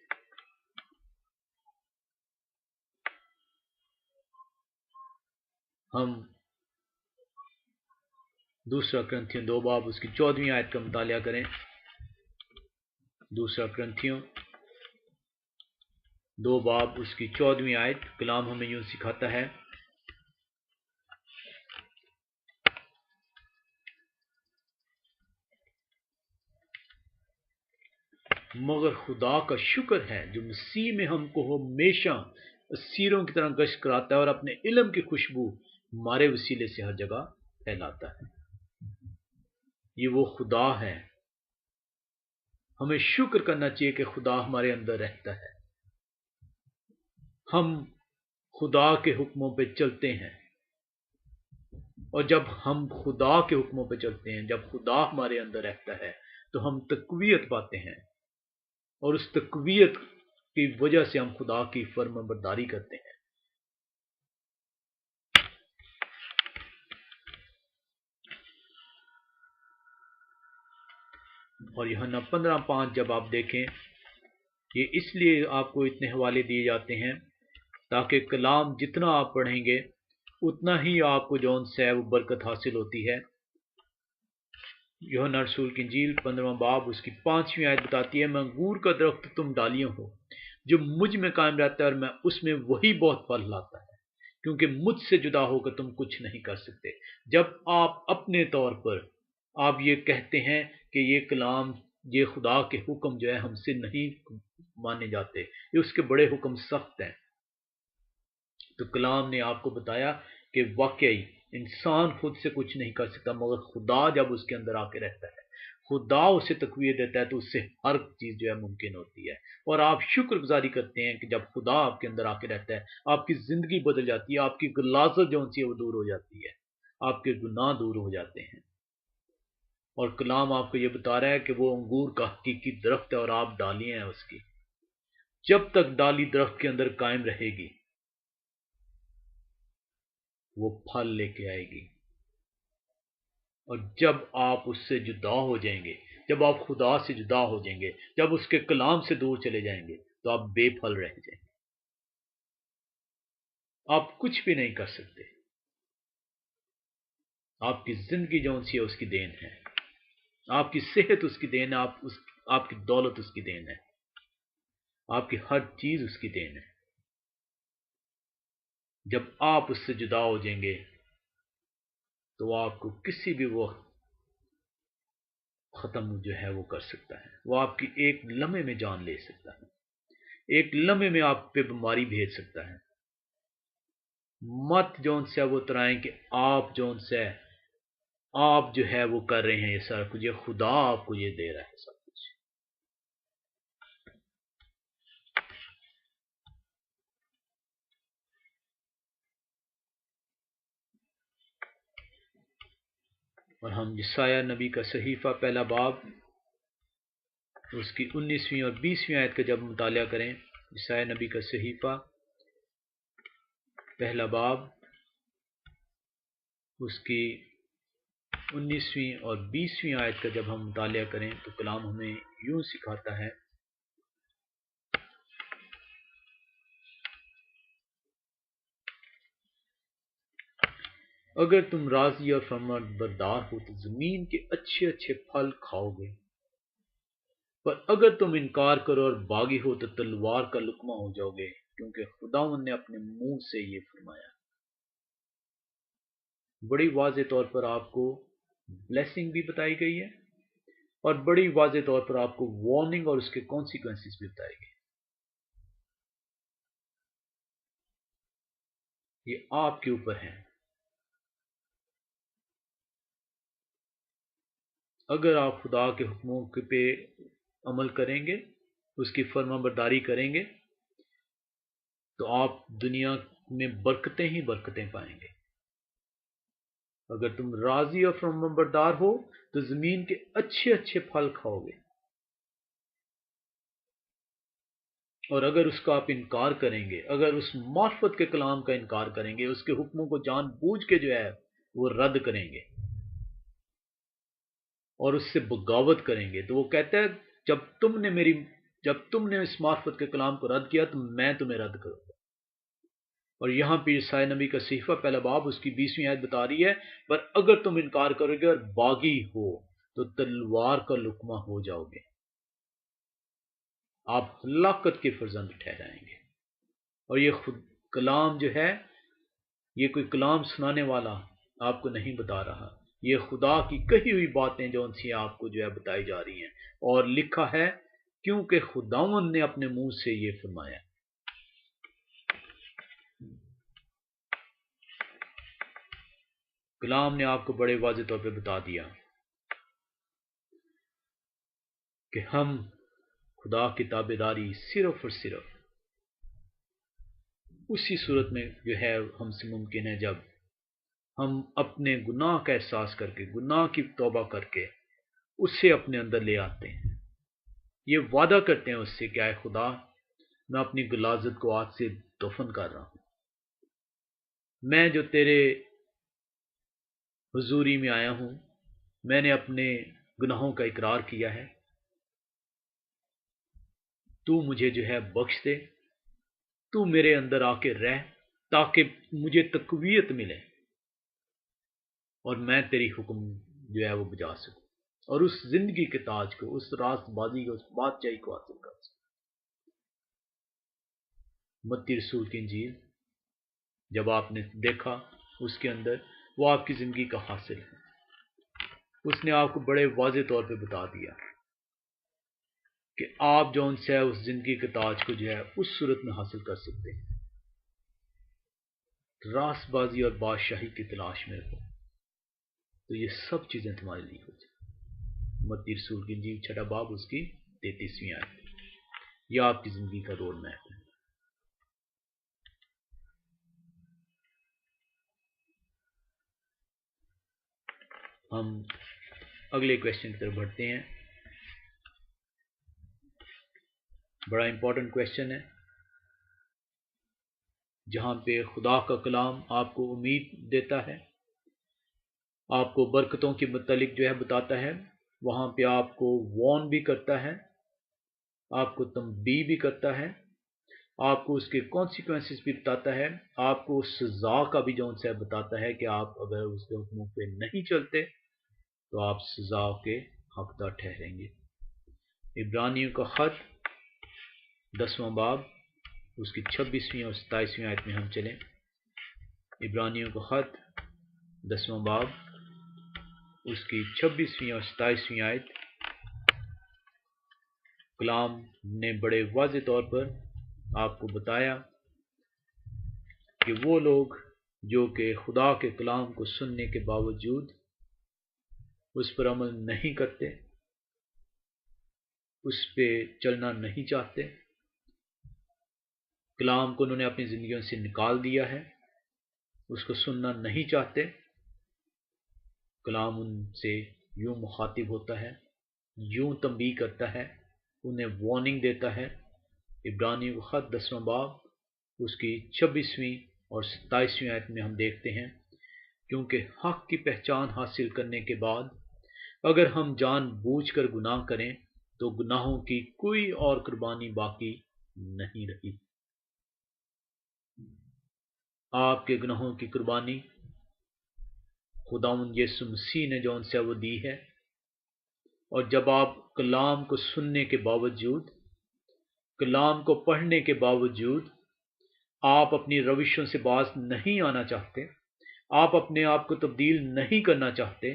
ہم دوسرا کرنتھیوں 2 باب اس کی 14ویں آیت کا مطالعہ کریں۔ دوسرا کرنتھیوں 2 باب اس کی 14ویں آیت کلام ہمیں یوں سکھاتا ہے، مگر خدا کا شکر ہے جو مسیح میں ہم کو ہمیشہ اسیروں کی طرح گشت کراتا ہے اور اپنے علم کی خوشبو ہمارے وسیلے سے ہر جگہ پھیلاتا ہے۔ یہ وہ خدا ہے، ہمیں شکر کرنا چاہیے کہ خدا ہمارے اندر رہتا ہے، ہم خدا کے حکموں پہ چلتے ہیں، اور جب ہم خدا کے حکموں پہ چلتے ہیں، جب خدا ہمارے اندر رہتا ہے تو ہم تقویت پاتے ہیں، اور اس تقویت کی وجہ سے ہم خدا کی فرمان برداری کرتے ہیں۔ اور یوحنا 15:5 جب آپ دیکھیں، یہ اس لیے آپ کو اتنے حوالے دیے جاتے ہیں تاکہ کلام جتنا آپ پڑھیں گے اتنا ہی آپ کو جون سے وہ برکت حاصل ہوتی ہے۔ یوحنا رسول کی انجیل 15واں باب اس کی 5ویں آیت بتاتی ہے، میں انگور کا درخت تم ڈالیاں ہو، جو مجھ میں قائم رہتا ہے اور میں اس میں، وہی بہت پھل لاتا ہے، کیونکہ مجھ سے جدا ہو کر تم کچھ نہیں کر سکتے۔ جب آپ اپنے طور پر آپ یہ کہتے ہیں کہ یہ کلام، یہ خدا کے حکم جو ہے ہم سے نہیں مانے جاتے، یہ اس کے بڑے حکم سخت ہیں، تو کلام نے آپ کو بتایا کہ واقعی انسان خود سے کچھ نہیں کر سکتا، مگر خدا جب اس کے اندر آ کے رہتا ہے، خدا اسے تقویت دیتا ہے تو اس سے ہر چیز جو ہے ممکن ہوتی ہے۔ اور آپ شکر گزاری کرتے ہیں کہ جب خدا آپ کے اندر آ کے رہتا ہے آپ کی زندگی بدل جاتی ہے، آپ کی غلاظت جو سی ہے وہ دور ہو جاتی ہے، آپ کے گناہ دور ہو جاتے ہیں۔ اور کلام آپ کو یہ بتا رہا ہے کہ وہ انگور کا حقیقی درخت ہے اور آپ ڈالیاں ہیں اس کی، جب تک ڈالی درخت کے اندر قائم رہے گی وہ پھل لے کے آئے گی، اور جب آپ اس سے جدا ہو جائیں گے، جب آپ خدا سے جدا ہو جائیں گے، جب اس کے کلام سے دور چلے جائیں گے تو آپ بے پھل رہ جائیں گے۔ آپ کچھ بھی نہیں کر سکتے. آپ کی زندگی جو سی ہے اس کی دین ہے, آپ کی صحت اس کی دین ہے, آپ کی دولت اس کی دین ہے, آپ کی ہر چیز اس کی دین ہے. جب آپ اس سے جدا ہو جائیں گے تو آپ کو کسی بھی وقت ختم جو ہے وہ کر سکتا ہے. وہ آپ کی ایک لمحے میں جان لے سکتا ہے, ایک لمحے میں آپ پہ بیماری بھیج سکتا ہے. مت جون سے وہ ترائیں کہ آپ جون سے آپ جو ہے وہ کر رہے ہیں یہ سارا کچھ, یہ خدا آپ کو یہ دے رہا ہے سب کچھ. اور ہم یسایہ نبی کا صحیفہ پہلا باب اس کی 19ویں اور 20ویں آیت کا جب مطالعہ کریں, یسایہ نبی کا صحیفہ پہلا باب اس کی 19ویں اور 20ویں آیت کا جب ہم مطالعہ کریں تو کلام ہمیں یوں سکھاتا ہے, اگر تم راضی اور فرمان بردار ہو تو زمین کے اچھے اچھے پھل کھاؤ گے, پر اگر تم انکار کرو اور باغی ہو تو تلوار کا لقمہ ہو جاؤ گے, کیونکہ خداوند نے اپنے منہ سے یہ فرمایا. بڑی واضح طور پر آپ کو بلیسنگ بھی بتائی گئی ہے اور بڑی واضح طور پر آپ کو وارننگ اور اس کے کانسیکوینسز بھی بتائے گئے. یہ آپ کے اوپر ہے. اگر آپ خدا کے حکموں پہ عمل کریں گے, اس کی فرما برداری کریں گے, تو آپ دنیا میں برکتیں ہی برکتیں پائیں گے. اگر تم راضی اور فرما بردار ہو تو زمین کے اچھے اچھے پھل کھاؤ گے, اور اگر اس کا آپ انکار کریں گے, اگر اس معرفت کے کلام کا انکار کریں گے, اس کے حکموں کو جان بوجھ کے جو ہے وہ رد کریں گے اور اس سے بغاوت کریں گے, تو وہ کہتا ہے جب تم نے اس معرفت کے کلام کو رد کیا تو میں تمہیں رد کروں گا. اور یہاں پہ یسایہ نبی کا صحیفہ پہلا باب اس کی 20ویں آیت بتا رہی ہے, پر اگر تم انکار کرو گے اور باغی ہو تو تلوار کا لقمہ ہو جاؤ گے, آپ ہلاکت کے فرزند ٹھہرائیں گے. اور یہ خود کلام جو ہے, یہ کوئی کلام سنانے والا آپ کو نہیں بتا رہا, یہ خدا کی کہی ہوئی باتیں جو ان سے آپ کو جو ہے بتائی جا رہی ہیں, اور لکھا ہے کیونکہ خداوند نے اپنے منہ سے یہ فرمایا. کلام نے آپ کو بڑے واضح طور پہ بتا دیا کہ ہم خدا کی تابع داری صرف اور صرف اسی صورت میں جو ہے ہم سے ممکن ہے جب ہم اپنے گناہ کا احساس کر کے, گناہ کی توبہ کر کے اسے اپنے اندر لے آتے ہیں, یہ وعدہ کرتے ہیں اس سے کہ اے خدا میں اپنی غلاظت کو آج سے دفن کر رہا ہوں, میں جو تیرے حضوری میں آیا ہوں, میں نے اپنے گناہوں کا اقرار کیا ہے, تو مجھے جو ہے بخش دے, تو میرے اندر آ کے رہ تاکہ مجھے تقویت ملے اور میں تیری حکم جو ہے وہ بجا سکوں, اور اس زندگی کے تاج کو, اس راست بازی کو, اس بادشاہی کو حاصل کر سکوں. متی رسول کی انجیل جب آپ نے دیکھا اس کے اندر وہ آپ کی زندگی کا حاصل ہے, اس نے آپ کو بڑے واضح طور پہ بتا دیا کہ آپ جو ان سے اس زندگی کے تاج کو جو ہے اس صورت میں حاصل کر سکتے ہیں, راست بازی اور بادشاہی کی تلاش میں رہو تو یہ سب چیزیں تمہارے لیے ہو جائیں. متی رسول کی انجیل 6 باب اس کی 33ویں آیت, یہ آپ کی زندگی کا روڈ میپ ہے. ہم اگلے کویسچن کی طرف بڑھتے ہیں. بڑا امپورٹنٹ کویسچن ہے جہاں پہ خدا کا کلام آپ کو امید دیتا ہے, آپ کو برکتوں کے متعلق جو ہے بتاتا ہے, وہاں پہ آپ کو وارن بھی کرتا ہے, آپ کو تنبیہ بھی کرتا ہے, آپ کو اس کے کانسیکوینسز بھی بتاتا ہے، آپ کو سزا کا بھی جو ہے بتاتا ہے کہ آپ اگر اس کے حکموں پہ نہیں چلتے تو آپ سزا کے حقدار ٹھہریں گے۔ عبرانیوں کا خط 10واں باب اس کی 26ویں اور 27ویں آیت میں ہم چلیں۔ عبرانیوں کا خط 10واں باب اس کی 26ویں اور 27ویں آیت، کلام نے بڑے واضح طور پر آپ کو بتایا کہ وہ لوگ جو کہ خدا کے کلام کو سننے کے باوجود اس پر عمل نہیں کرتے، اس پہ چلنا نہیں چاہتے، کلام کو انہوں نے اپنی زندگیوں سے نکال دیا ہے، اس کو سننا نہیں چاہتے، کلام ان سے یوں مخاطب ہوتا ہے، یوں تنبیہ کرتا ہے، انہیں وارننگ دیتا ہے۔ عبرانیوں کا خط 10واں باب اس کی 26ویں اور 27ویں آیت میں ہم دیکھتے ہیں، کیونکہ حق کی پہچان حاصل کرنے کے بعد اگر ہم جان بوجھ کر گناہ کریں تو گناہوں کی کوئی اور قربانی باقی نہیں رہی۔ آپ کے گناہوں کی قربانی خداوند یسوع مسیح نے جو ان سے وہ دی ہے، اور جب آپ کلام کو سننے کے باوجود، کلام کو پڑھنے کے باوجود آپ اپنی روشوں سے باز نہیں آنا چاہتے، آپ اپنے آپ کو تبدیل نہیں کرنا چاہتے،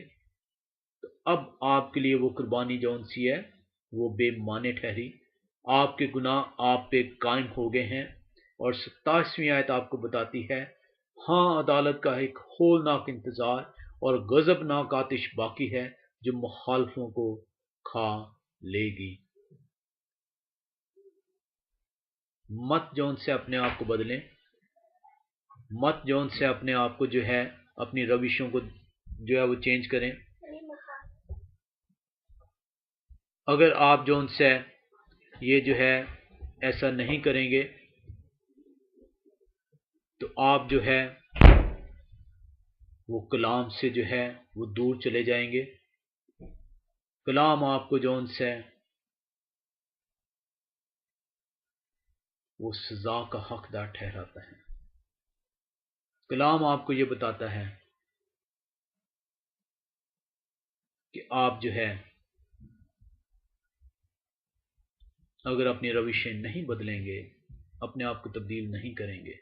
تو اب آپ کے لیے وہ قربانی جو ان سی ہے وہ بے معنی ٹھہری، آپ کے گناہ آپ پہ قائم ہو گئے ہیں۔ اور 27ویں آیت آپ کو بتاتی ہے، ہاں عدالت کا ایک ہولناک انتظار اور غضبناک آتش باقی ہے جو مخالفوں کو کھا لے گی۔ مت جون سے اپنے آپ کو بدلیں، مت جون سے اپنے آپ کو جو ہے اپنی روشوں کو جو ہے وہ چینج کریں۔ اگر آپ جون سے یہ جو ہے ایسا نہیں کریں گے تو آپ جو ہے وہ کلام سے جو ہے وہ دور چلے جائیں گے۔ کلام آپ کو جون سے وہ سزا کا حقدار ٹھہراتا ہے۔ کلام آپ کو یہ بتاتا ہے کہ آپ جو ہے اگر اپنی روشیں نہیں بدلیں گے، اپنے آپ کو تبدیل نہیں کریں گے،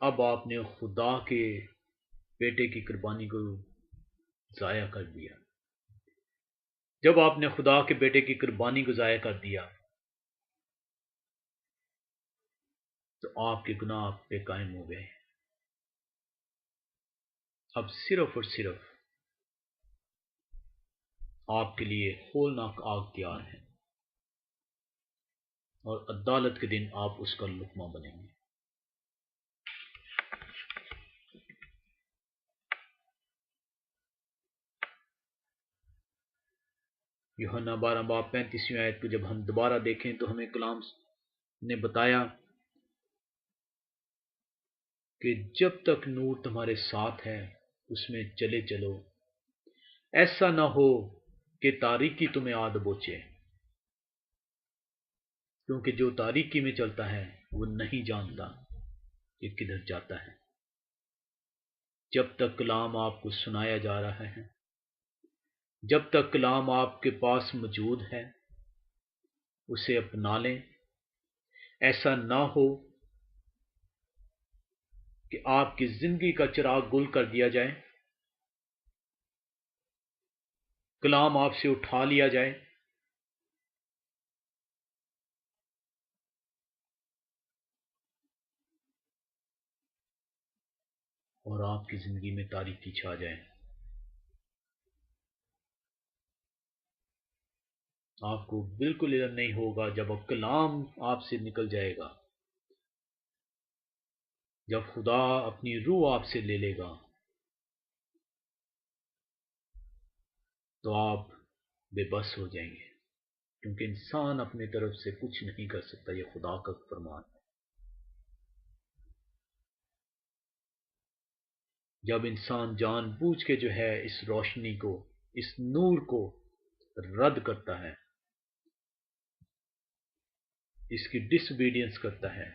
اب آپ نے خدا کے بیٹے کی قربانی کو ضائع کر دیا۔ جب آپ نے خدا کے بیٹے کی قربانی کو ضائع کر دیا تو آپ کے گناہ آپ پہ قائم ہو گئے۔ اب صرف اور صرف آپ کے لیے ہولناک آگ تیار ہے، اور عدالت کے دن آپ اس کا لقمہ بنیں گے۔ یوحنا 12 باب 35ویں آیت کو جب ہم دوبارہ دیکھیں تو ہمیں کلام نے بتایا کہ جب تک نور تمہارے ساتھ ہے اس میں چلے چلو، ایسا نہ ہو کہ تاریکی تمہیں آ دبوچے، کیونکہ جو تاریکی میں چلتا ہے وہ نہیں جانتا کہ کدھر جاتا ہے۔ جب تک کلام آپ کو سنایا جا رہا ہے، جب تک کلام آپ کے پاس موجود ہے، اسے اپنا لیں۔ ایسا نہ ہو کہ آپ کی زندگی کا چراغ گل کر دیا جائے، کلام آپ سے اٹھا لیا جائے، اور آپ کی زندگی میں تاریکی چھا جائے۔ آپ کو بالکل علم نہیں ہوگا جب اب کلام آپ سے نکل جائے گا، جب خدا اپنی روح آپ سے لے لے گا تو آپ بے بس ہو جائیں گے، کیونکہ انسان اپنی طرف سے کچھ نہیں کر سکتا، یہ خدا کا فرمان ہے۔ جب انسان جان بوجھ کے جو ہے اس روشنی کو، اس نور کو رد کرتا ہے اس کی ڈس اوبیڈینس کرتا ہے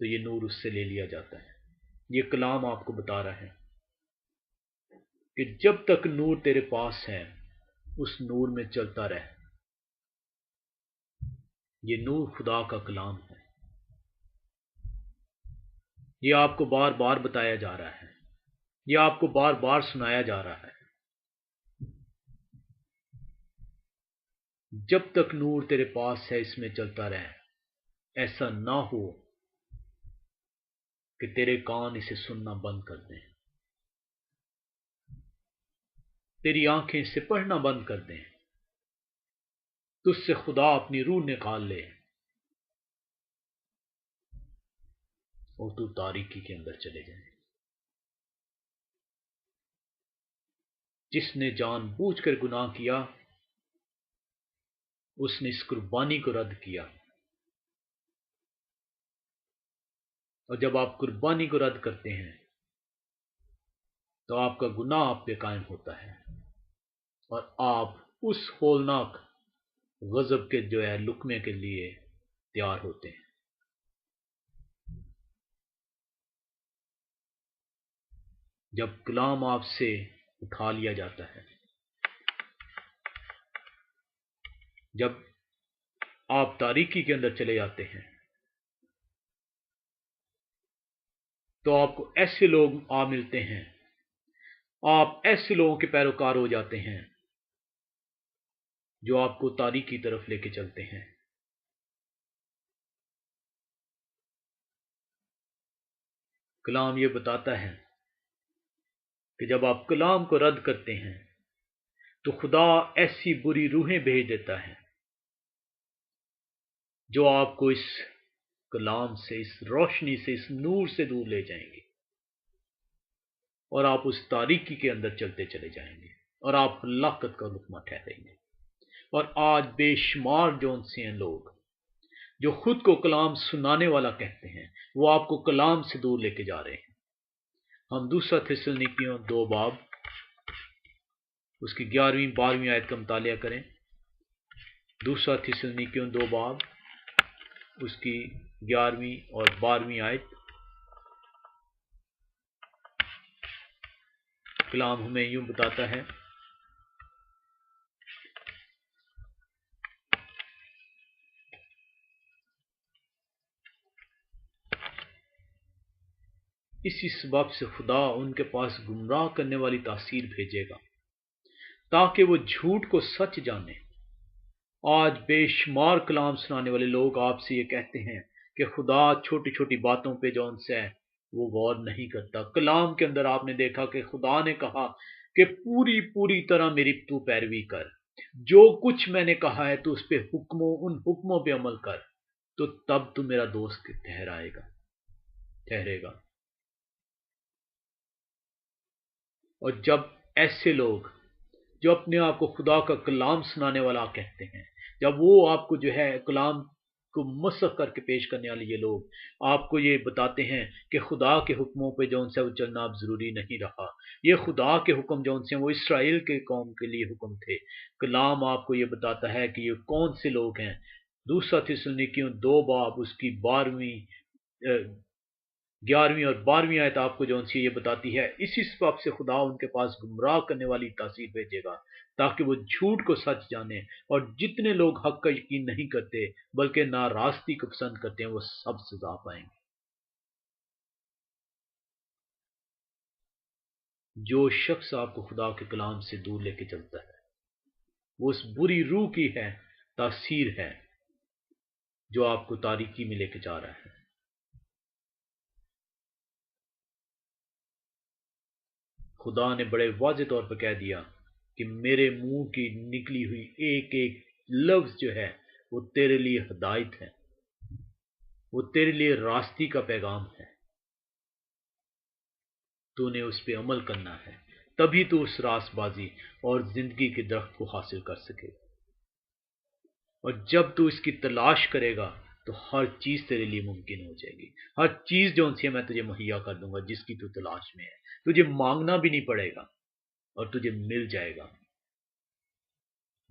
تو یہ نور اس سے لے لیا جاتا ہے۔ یہ کلام آپ کو بتا رہا ہے کہ جب تک نور تیرے پاس ہے اس نور میں چلتا رہ۔ یہ نور خدا کا کلام ہے، یہ آپ کو بار بار بتایا جا رہا ہے، یہ آپ کو بار بار سنایا جا رہا ہے۔ جب تک نور تیرے پاس ہے اس میں چلتا رہ، ایسا نہ ہو کہ تیرے کان اسے سننا بند کر دیں، تیری آنکھیں اسے پڑھنا بند کر دیں، تجھ سے خدا اپنی روح نکال لے اور تو تاریکی کے اندر چلے جائے۔ جس نے جان بوجھ کر گناہ کیا اس نے اس قربانی کو رد کیا، اور جب آپ قربانی کو رد کرتے ہیں تو آپ کا گناہ آپ پہ قائم ہوتا ہے اور آپ اس ہولناک غضب کے جو ہے لقمے کے لیے تیار ہوتے ہیں۔ جب کلام آپ سے اٹھا لیا جاتا ہے، جب آپ تاریکی کے اندر چلے جاتے ہیں تو آپ کو ایسے لوگ آ ملتے ہیں، آپ ایسے لوگوں کے پیروکار ہو جاتے ہیں جو آپ کو تاریکی کی طرف لے کے چلتے ہیں۔ کلام یہ بتاتا ہے کہ جب آپ کلام کو رد کرتے ہیں تو خدا ایسی بری روحیں بھیج دیتا ہے جو آپ کو اس کلام سے، اس روشنی سے، اس نور سے دور لے جائیں گے اور آپ اس تاریکی کے اندر چلتے چلے جائیں گے اور آپ ہلاکت کا لقمہ ٹھہریں گے۔ اور آج بے شمار جون سے ہیں لوگ جو خود کو کلام سنانے والا کہتے ہیں، وہ آپ کو کلام سے دور لے کے جا رہے ہیں۔ ہم دوسرا تھسلنیکیوں 2 باب اس کی 11ویں 12ویں آیت کا مطالعہ کریں۔ دوسرا تھسلنیکیوں 2 باب اس کی 11ویں اور 12ویں آیت۔ کلام ہمیں یوں بتاتا ہے، اسی سبب سے خدا ان کے پاس گمراہ کرنے والی تاثیر بھیجے گا تاکہ وہ جھوٹ کو سچ جانے۔ آج بے شمار کلام سنانے والے لوگ آپ سے یہ کہتے ہیں کہ خدا چھوٹی چھوٹی باتوں پہ جو ان سے ہے وہ غور نہیں کرتا۔ کلام کے اندر آپ نے دیکھا کہ خدا نے کہا کہ پوری طرح میری تو پیروی کر، جو کچھ میں نے کہا ہے تو اس پہ ان حکموں پہ عمل کر، تو تب تو میرا دوست ٹھہرے گا۔ اور جب ایسے لوگ جو اپنے آپ کو خدا کا کلام سنانے والا کہتے ہیں، جب وہ آپ کو جو ہے کلام کو مسخ کر کے پیش کرنے والے یہ لوگ آپ کو یہ بتاتے ہیں کہ خدا کے حکموں پہ جو ان سے وہ چلنا اب ضروری نہیں رہا، یہ خدا کے حکم جو ان سے وہ اسرائیل کے قوم کے لیے حکم تھے، کلام آپ کو یہ بتاتا ہے کہ یہ کون سے لوگ ہیں۔ دوسرا تھسلنیکیوں 2 باب اس کی 11ویں اور 12ویں آیت آپ کو جو ان سے یہ بتاتی ہے، اسی سبب سے خدا ان کے پاس گمراہ کرنے والی تاثیر بھیجے گا تاکہ وہ جھوٹ کو سچ جانے، اور جتنے لوگ حق کا یقین نہیں کرتے بلکہ ناراستی کو پسند کرتے ہیں وہ سب سزا پائیں گے۔ جو شخص آپ کو خدا کے کلام سے دور لے کے چلتا ہے وہ اس بری روح کی ہے، تاثیر ہے جو آپ کو تاریکی میں لے کے جا رہا ہے۔ خدا نے بڑے واضح طور پر کہہ دیا کہ میرے منہ کی نکلی ہوئی ایک ایک لفظ جو ہے وہ تیرے لیے ہدایت ہے، وہ تیرے لیے راستی کا پیغام ہے، تو نے اس پہ عمل کرنا ہے، تبھی تو اس راست بازی اور زندگی کے درخت کو حاصل کر سکے۔ اور جب تو اس کی تلاش کرے گا تو ہر چیز تیرے لیے ممکن ہو جائے گی، ہر چیز جو ان سے میں تجھے مہیا کر دوں گا جس کی تو تلاش میں ہے، تجھے مانگنا بھی نہیں پڑے گا اور تجھے مل جائے گا۔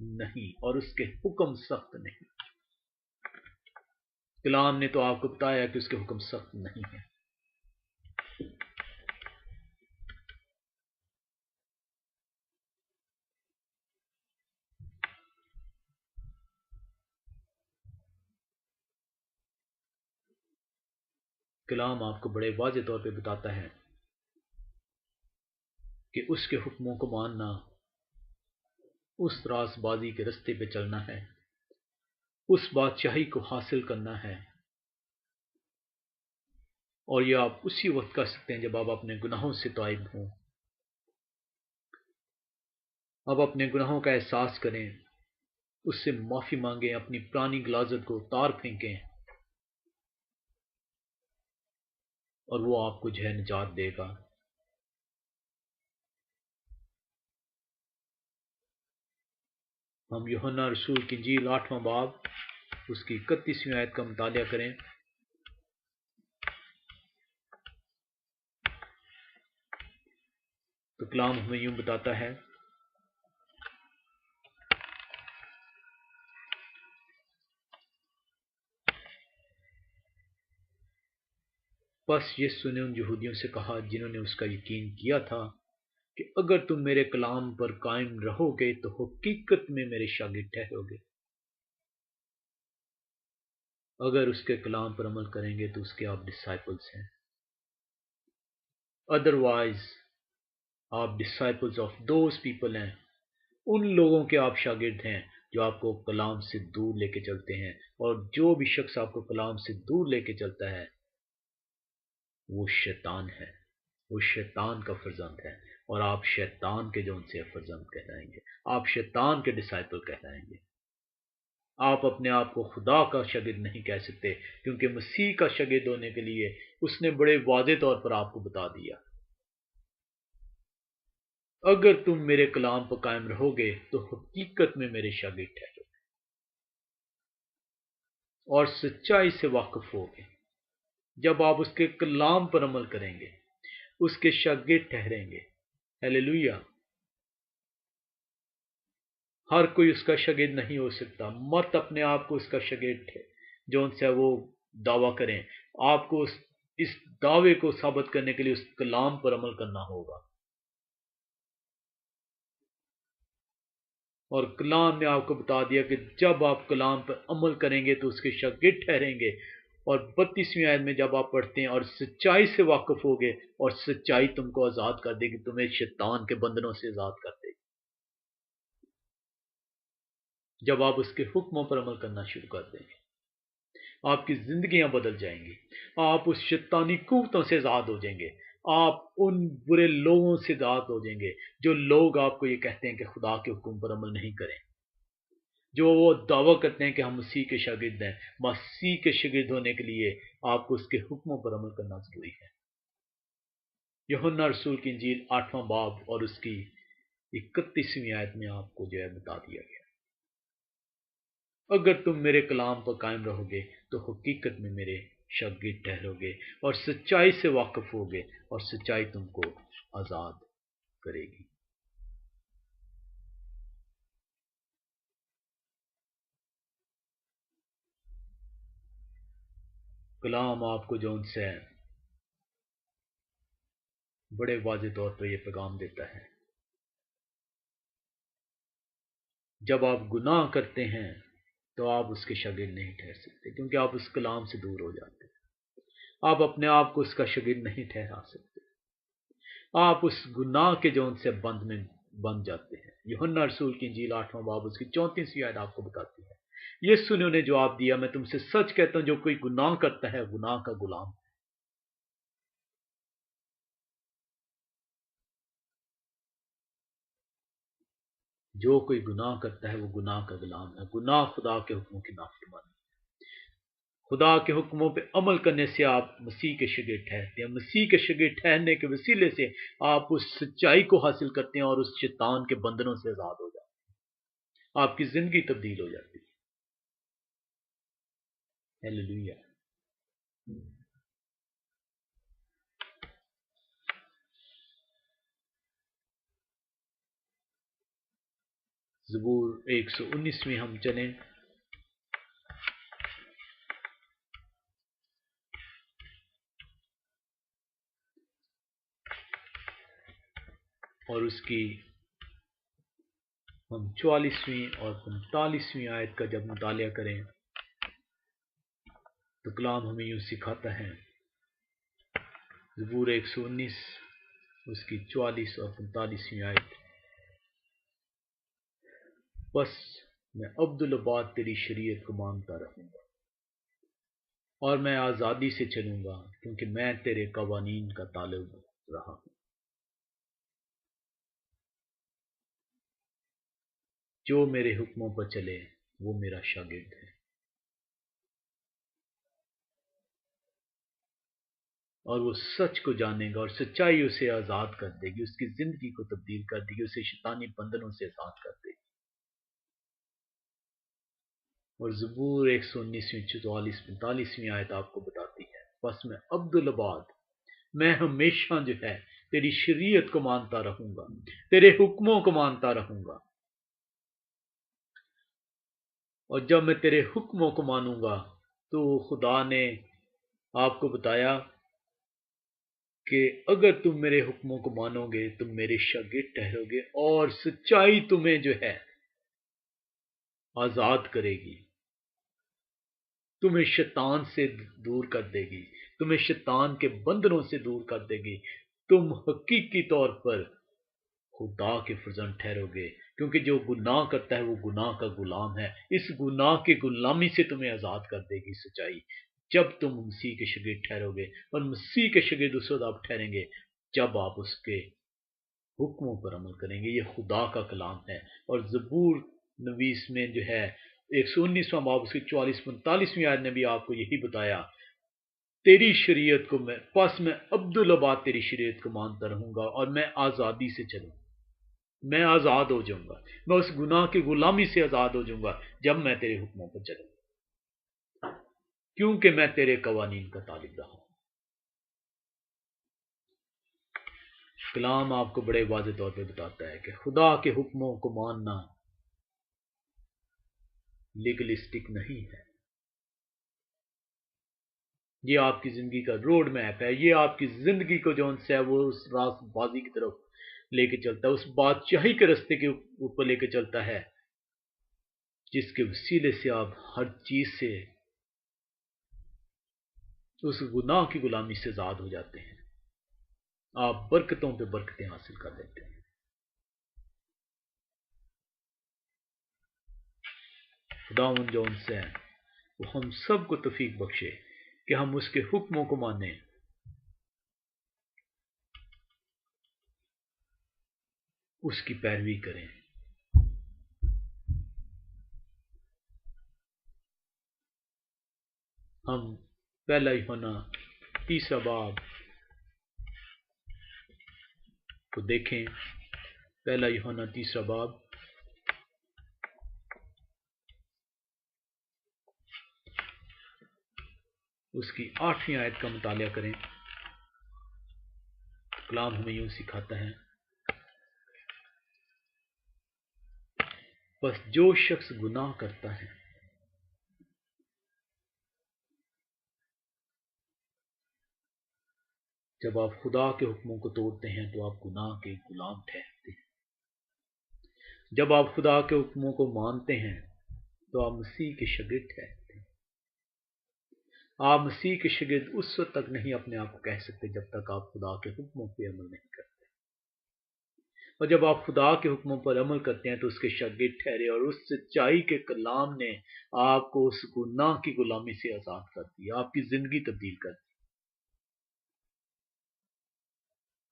نہیں اور اس کے حکم سخت نہیں۔ کلام نے تو آپ کو بتایا کہ اس کے حکم سخت نہیں ہے۔ کلام آپ کو بڑے واضح طور پہ بتاتا ہے کہ اس کے حکموں کو ماننا اس راست بازی کے رستے پہ چلنا ہے، اس بادشاہی کو حاصل کرنا ہے، اور یہ آپ اسی وقت کر سکتے ہیں جب آپ اپنے گناہوں سے تائب ہوں، آپ اپنے گناہوں کا احساس کریں، اس سے معافی مانگیں، اپنی پرانی غلاظت کو اتار پھینکیں، اور وہ آپ کو جو ہے نجات دے گا۔ ہم یوحنا رسول کی انجیل 8واں باب اس کی 31ویں آیت کا مطالعہ کریں۔ تو کلام ہمیں یوں بتاتا ہے، پس یسوع نے ان یہودیوں سے کہا جنہوں نے اس کا یقین کیا تھا کہ اگر تم میرے کلام پر قائم رہو گے تو حقیقت میں میرے شاگرد ٹھہرو گے۔ اگر اس کے کلام پر عمل کریں گے تو اس کے آپ ڈسائپلس ہیں، ادروائز آپ ڈسائپلس آف دوز پیپل ہیں، ان لوگوں کے آپ شاگرد ہیں جو آپ کو کلام سے دور لے کے چلتے ہیں، اور جو بھی شخص آپ کو کلام سے دور لے کے چلتا ہے وہ شیطان ہے، وہ شیطان کا فرزند ہے، اور آپ شیطان کے جو ان سے فرزند کہلائیں گے، آپ شیطان کے ڈسائپل کہلائیں گے۔ آپ اپنے آپ کو خدا کا شاگرد نہیں کہہ سکتے، کیونکہ مسیح کا شاگرد ہونے کے لیے اس نے بڑے واضح طور پر آپ کو بتا دیا، اگر تم میرے کلام پر قائم رہو گے تو حقیقت میں میرے شاگرد ٹھہرو گے اور سچائی سے واقف ہوگے۔ جب آپ اس کے کلام پر عمل کریں گے اس کے شاگرد ٹھہریں گے۔ ہیلیلویا! ہر کوئی اس کا شاگرد نہیں ہو سکتا، مت اپنے آپ کو اس کا شاگرد جو ان سے وہ دعویٰ کریں۔ آپ کو اس دعوے کو ثابت کرنے کے لیے اس کلام پر عمل کرنا ہوگا، اور کلام نے آپ کو بتا دیا کہ جب آپ کلام پر عمل کریں گے تو اس کے شاگرد ٹھہریں گے۔ اور 32ویں آیت میں جب آپ پڑھتے ہیں اور سچائی سے واقف ہوگے، اور سچائی تم کو آزاد کر دے گی، تمہیں شیطان کے بندنوں سے آزاد کر دے گی۔ جب آپ اس کے حکموں پر عمل کرنا شروع کر دیں گے آپ کی زندگیاں بدل جائیں گی، آپ اس شیطانی قوتوں سے آزاد ہو جائیں گے، آپ ان برے لوگوں سے آزاد ہو جائیں گے جو لوگ آپ کو یہ کہتے ہیں کہ خدا کے حکم پر عمل نہیں کریں، جو وہ دعویٰ کرتے ہیں کہ ہم مسیح کے شاگرد ہیں۔ مسیح کے شاگرد ہونے کے لیے آپ کو اس کے حکموں پر عمل کرنا ضروری ہے۔ یوحنا رسول کی انجیل 8واں باب اور اس کی 31ویں آیت میں آپ کو جو ہے بتا دیا گیا، اگر تم میرے کلام پر قائم رہو گے تو حقیقت میں میرے شاگرد ٹھہرو گے اور سچائی سے واقف ہوگے، اور سچائی تم کو آزاد کرے گی۔ کلام آپ کو جو ان سے بڑے واضح طور پر یہ پیغام دیتا ہے، جب آپ گناہ کرتے ہیں تو آپ اس کے شاگرد نہیں ٹھہر سکتے، کیونکہ آپ اس کلام سے دور ہو جاتے ہیں، آپ اپنے آپ کو اس کا شاگرد نہیں ٹھہرا سکتے، آپ اس گناہ کے جو ان سے بند میں بن جاتے ہیں۔ یوحنا رسول کی انجیل 8واں باب اس کی 34ویں آیت آپ کو بتاتی ہے، یسوع نے انہیں جواب دیا، میں تم سے سچ کہتا ہوں جو کوئی گناہ کرتا ہے گناہ کا غلام۔ جو کوئی گناہ کرتا ہے وہ گناہ کا غلام ہے۔ گناہ خدا کے حکموں کی نافرمانی، خدا کے حکموں پہ عمل کرنے سے آپ مسیح کے شاگرد ٹھہرتے ہیں، مسیح کے شاگرد ٹھہرنے کے وسیلے سے آپ اس سچائی کو حاصل کرتے ہیں اور اس شیطان کے بندنوں سے آزاد ہو جاتے ہیں، آپ کی زندگی تبدیل ہو جاتی ہے۔ ہیلیلویا! زبور 119 میں ہم چلیں، اور اس کی ہم 44ویں اور 45ویں آیت کا جب مطالعہ کریں تو کلام ہمیں یوں سکھاتا ہے، زبور 119 اس کی 44 اور 45ویں آیت، بس میں عبدالآباد تیری شریعت کو مانتا رہوں گا اور میں آزادی سے چلوں گا، کیونکہ میں تیرے قوانین کا طالب رہا ہوں۔ جو میرے حکموں پر چلے وہ میرا شاگرد ہے، اور وہ سچ کو جانے گا، اور سچائی اسے آزاد کر دے گی، اس کی زندگی کو تبدیل کر دے گی، اسے شیطانی بندھنوں سے آزاد کر دے گی۔ اور زبور 119 44 45ویں آیت آپ کو بتاتی ہے، بس میں عبدالآباد، میں ہمیشہ جو ہے تیری شریعت کو مانتا رہوں گا، تیرے حکموں کو مانتا رہوں گا، اور جب میں تیرے حکموں کو مانوں گا تو خدا نے آپ کو بتایا کہ اگر تم میرے حکموں کو مانو گے تم میرے شاگرد ٹھہرو گے، اور سچائی تمہیں جو ہے آزاد کرے گی، تمہیں شیطان سے دور کر دے گی، تمہیں شیطان کے بندنوں سے دور کر دے گی، تم حقیقی طور پر خدا کے فرزند ٹھہرو گے، کیونکہ جو گناہ کرتا ہے وہ گناہ کا غلام ہے، اس گناہ کی غلامی سے تمہیں آزاد کر دے گی سچائی، جب تم مسیح کے شاگرد ٹھہرو گے۔ اور مسیح کے شاگرد اس وقت آپ ٹھہریں گے جب آپ اس کے حکموں پر عمل کریں گے، یہ خدا کا کلام ہے۔ اور زبور نویس میں جو ہے 119واں باب اس کی 44-45ویں آیت نے بھی آپ کو یہی بتایا، تیری شریعت کو میں عبدالآباد تیری شریعت کو مانتا رہوں گا، اور میں آزادی سے چلوں، میں آزاد ہو جاؤں گا، میں اس گناہ کی غلامی سے آزاد ہو جاؤں گا جب میں تیرے حکموں پر چلوں، کیونکہ میں تیرے قوانین کا طالب رہا ہوں۔ کلام آپ کو بڑے واضح طور پہ بتاتا ہے کہ خدا کے حکموں کو ماننا لیگلسٹک نہیں ہے، یہ آپ کی زندگی کا روڈ میپ ہے، یہ آپ کی زندگی کو جو ہے وہ اس راست بازی کی طرف لے کے چلتا ہے، اس بادشاہی کے رستے کے اوپر لے کے چلتا ہے، جس کے وسیلے سے آپ ہر چیز سے اس گناہ کی غلامی سے آزاد ہو جاتے ہیں، آپ برکتوں پہ برکتیں حاصل کر لیتے ہیں۔ خداوند جو ان سے ہے وہ ہم سب کو توفیق بخشے کہ ہم اس کے حکموں کو مانیں، اس کی پیروی کریں۔ ہم پہلا یوحنا 3 باب کو دیکھیں، پہلا یوحنا 3 باب اس کی 8ویں آیت کا مطالعہ کریں۔ کلام ہمیں یوں سکھاتا ہے، بس جو شخص گناہ کرتا ہے جب آپ خدا کے حکموں کو توڑتے ہیں تو آپ گناہ کے غلام ٹھہرتے ہیں، جب آپ خدا کے حکموں کو مانتے ہیں تو آپ مسیح کے شاگرد ٹھہرتے ہیں۔ آپ مسیح کے شاگرد اس وقت تک نہیں اپنے آپ کو کہہ سکتے جب تک آپ خدا کے حکموں پہ عمل نہیں کرتے، اور جب آپ خدا کے حکموں پر عمل کرتے ہیں تو اس کے شاگرد ٹھہرے، اور اس سچائی کے کلام نے آپ کو اس گناہ کی غلامی سے آزاد کر دیا، آپ کی زندگی تبدیل کر دی۔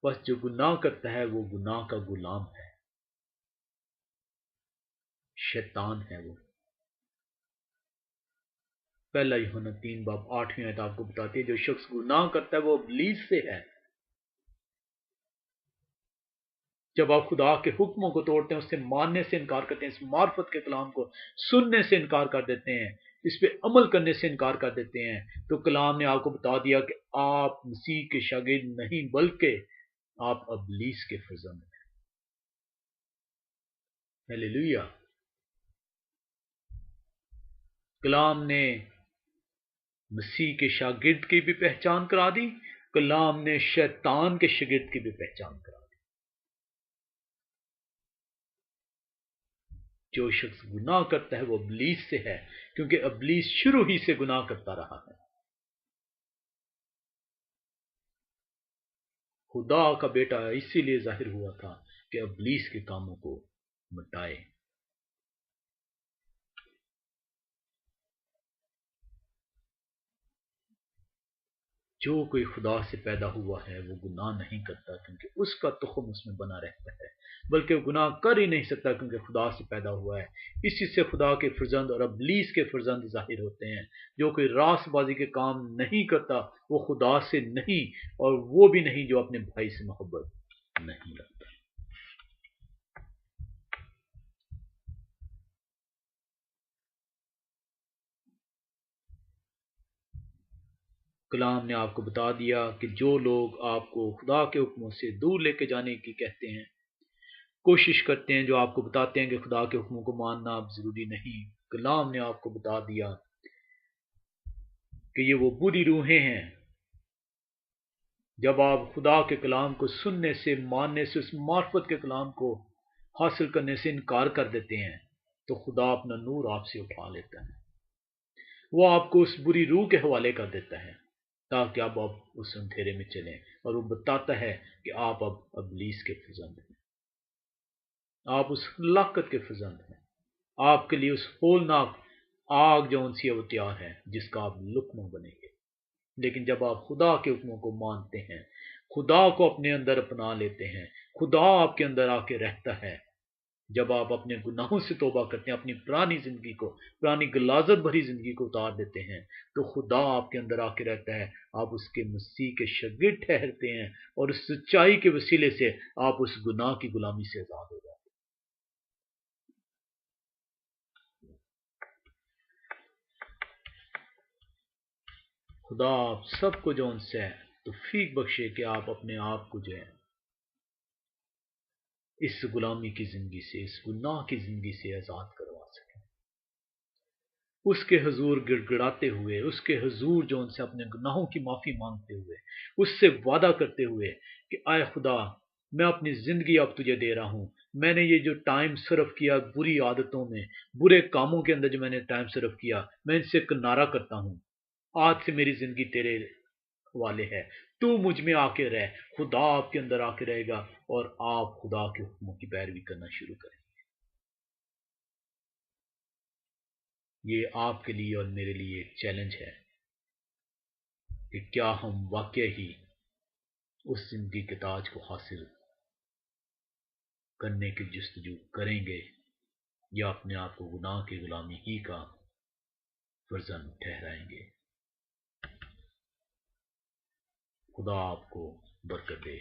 بس جو گناہ کرتا ہے وہ گناہ کا غلام ہے، شیطان ہے وہ۔ پہلا یوحنا 3 باب 8ویں آیت آپ کو بتاتی ہے جو شخص گناہ کرتا ہے وہ ابلیس سے ہے۔ جب آپ خدا کے حکموں کو توڑتے ہیں، اس سے ماننے سے انکار کرتے ہیں، اس معرفت کے کلام کو سننے سے انکار کر دیتے ہیں، اس پہ عمل کرنے سے انکار کر دیتے ہیں، تو کلام نے آپ کو بتا دیا کہ آپ مسیح کے شاگرد نہیں بلکہ آپ ابلیس کے فرزند ہیں۔ ہیلیلویا۔ کلام نے مسیح کے شاگرد کی بھی پہچان کرا دی، کلام نے شیطان کے شاگرد کی بھی پہچان کرا دی۔ جو شخص گناہ کرتا ہے وہ ابلیس سے ہے، کیونکہ ابلیس شروع ہی سے گناہ کرتا رہا ہے۔ خدا کا بیٹا اسی لیے ظاہر ہوا تھا کہ ابلیس کے کاموں کو مٹائے۔ جو کوئی خدا سے پیدا ہوا ہے وہ گناہ نہیں کرتا، کیونکہ اس کا تخم اس میں بنا رہتا ہے، بلکہ وہ گناہ کر ہی نہیں سکتا کیونکہ خدا سے پیدا ہوا ہے۔ اسی سے خدا کے فرزند اور ابلیس کے فرزند ظاہر ہوتے ہیں۔ جو کوئی راست بازی کے کام نہیں کرتا وہ خدا سے نہیں، اور وہ بھی نہیں جو اپنے بھائی سے محبت نہیں رکھتا۔ کلام نے آپ کو بتا دیا کہ جو لوگ آپ کو خدا کے حکموں سے دور لے کے جانے کی کہتے ہیں، کوشش کرتے ہیں، جو آپ کو بتاتے ہیں کہ خدا کے حکموں کو ماننا اب ضروری نہیں، کلام نے آپ کو بتا دیا کہ یہ وہ بری روحیں ہیں۔ جب آپ خدا کے کلام کو سننے سے، ماننے سے، اس معرفت کے کلام کو حاصل کرنے سے انکار کر دیتے ہیں، تو خدا اپنا نور آپ سے اٹھا لیتا ہے، وہ آپ کو اس بری روح کے حوالے کر دیتا ہے، تاکہ اب آپ اس اندھیرے میں چلیں، اور وہ بتاتا ہے کہ آپ اب ابلیس کے فرزند ہیں، آپ اس ہلاکت کے فرزند ہیں، آپ کے لیے اس ہولناک آگ جو ان سی وہ تیار ہے جس کا آپ لقمہ بنیں گے۔ لیکن جب آپ خدا کے حکموں کو مانتے ہیں، خدا کو اپنے اندر اپنا لیتے ہیں، خدا آپ کے اندر آ کے رہتا ہے، جب آپ اپنے گناہوں سے توبہ کرتے ہیں، اپنی پرانی زندگی کو، پرانی غلاظت بھری زندگی کو اتار دیتے ہیں، تو خدا آپ کے اندر آ کے رہتا ہے، آپ اس کے مسیح کے شاگرد ٹھہرتے ہیں، اور اس سچائی کے وسیلے سے آپ اس گناہ کی غلامی سے آزاد ہو جاتے ہیں۔ خدا آپ سب کو جو ان سے ہے توفیق بخشے کہ آپ اپنے آپ کو جو ہے اس غلامی کی زندگی سے، اس گناہ کی زندگی سے آزاد کروا سکیں، اس کے حضور گڑ گڑاتے ہوئے، اس کے حضور جو ان سے اپنے گناہوں کی معافی مانگتے ہوئے، اس سے وعدہ کرتے ہوئے کہ اے خدا، میں اپنی زندگی اب تجھے دے رہا ہوں، میں نے یہ جو ٹائم صرف کیا بری عادتوں میں، برے کاموں کے اندر جو میں نے ٹائم صرف کیا، میں ان سے کنارہ کرتا ہوں، آج سے میری زندگی تیرے والے ہے، تو مجھ میں آ کے رہ۔ خدا آپ کے اندر آ کے رہے گا، اور آپ خدا کے حکموں کی پیروی کرنا شروع کریں۔ یہ آپ کے لیے اور میرے لیے ایک چیلنج ہے کہ کیا ہم واقع ہی اس زندگی کے تاج کو حاصل کرنے کی جستجو کریں گے، یا اپنے آپ کو گناہ کی غلامی ہی کا فرزند ٹھہرائیں گے۔ خدا آپ کو برکت دے۔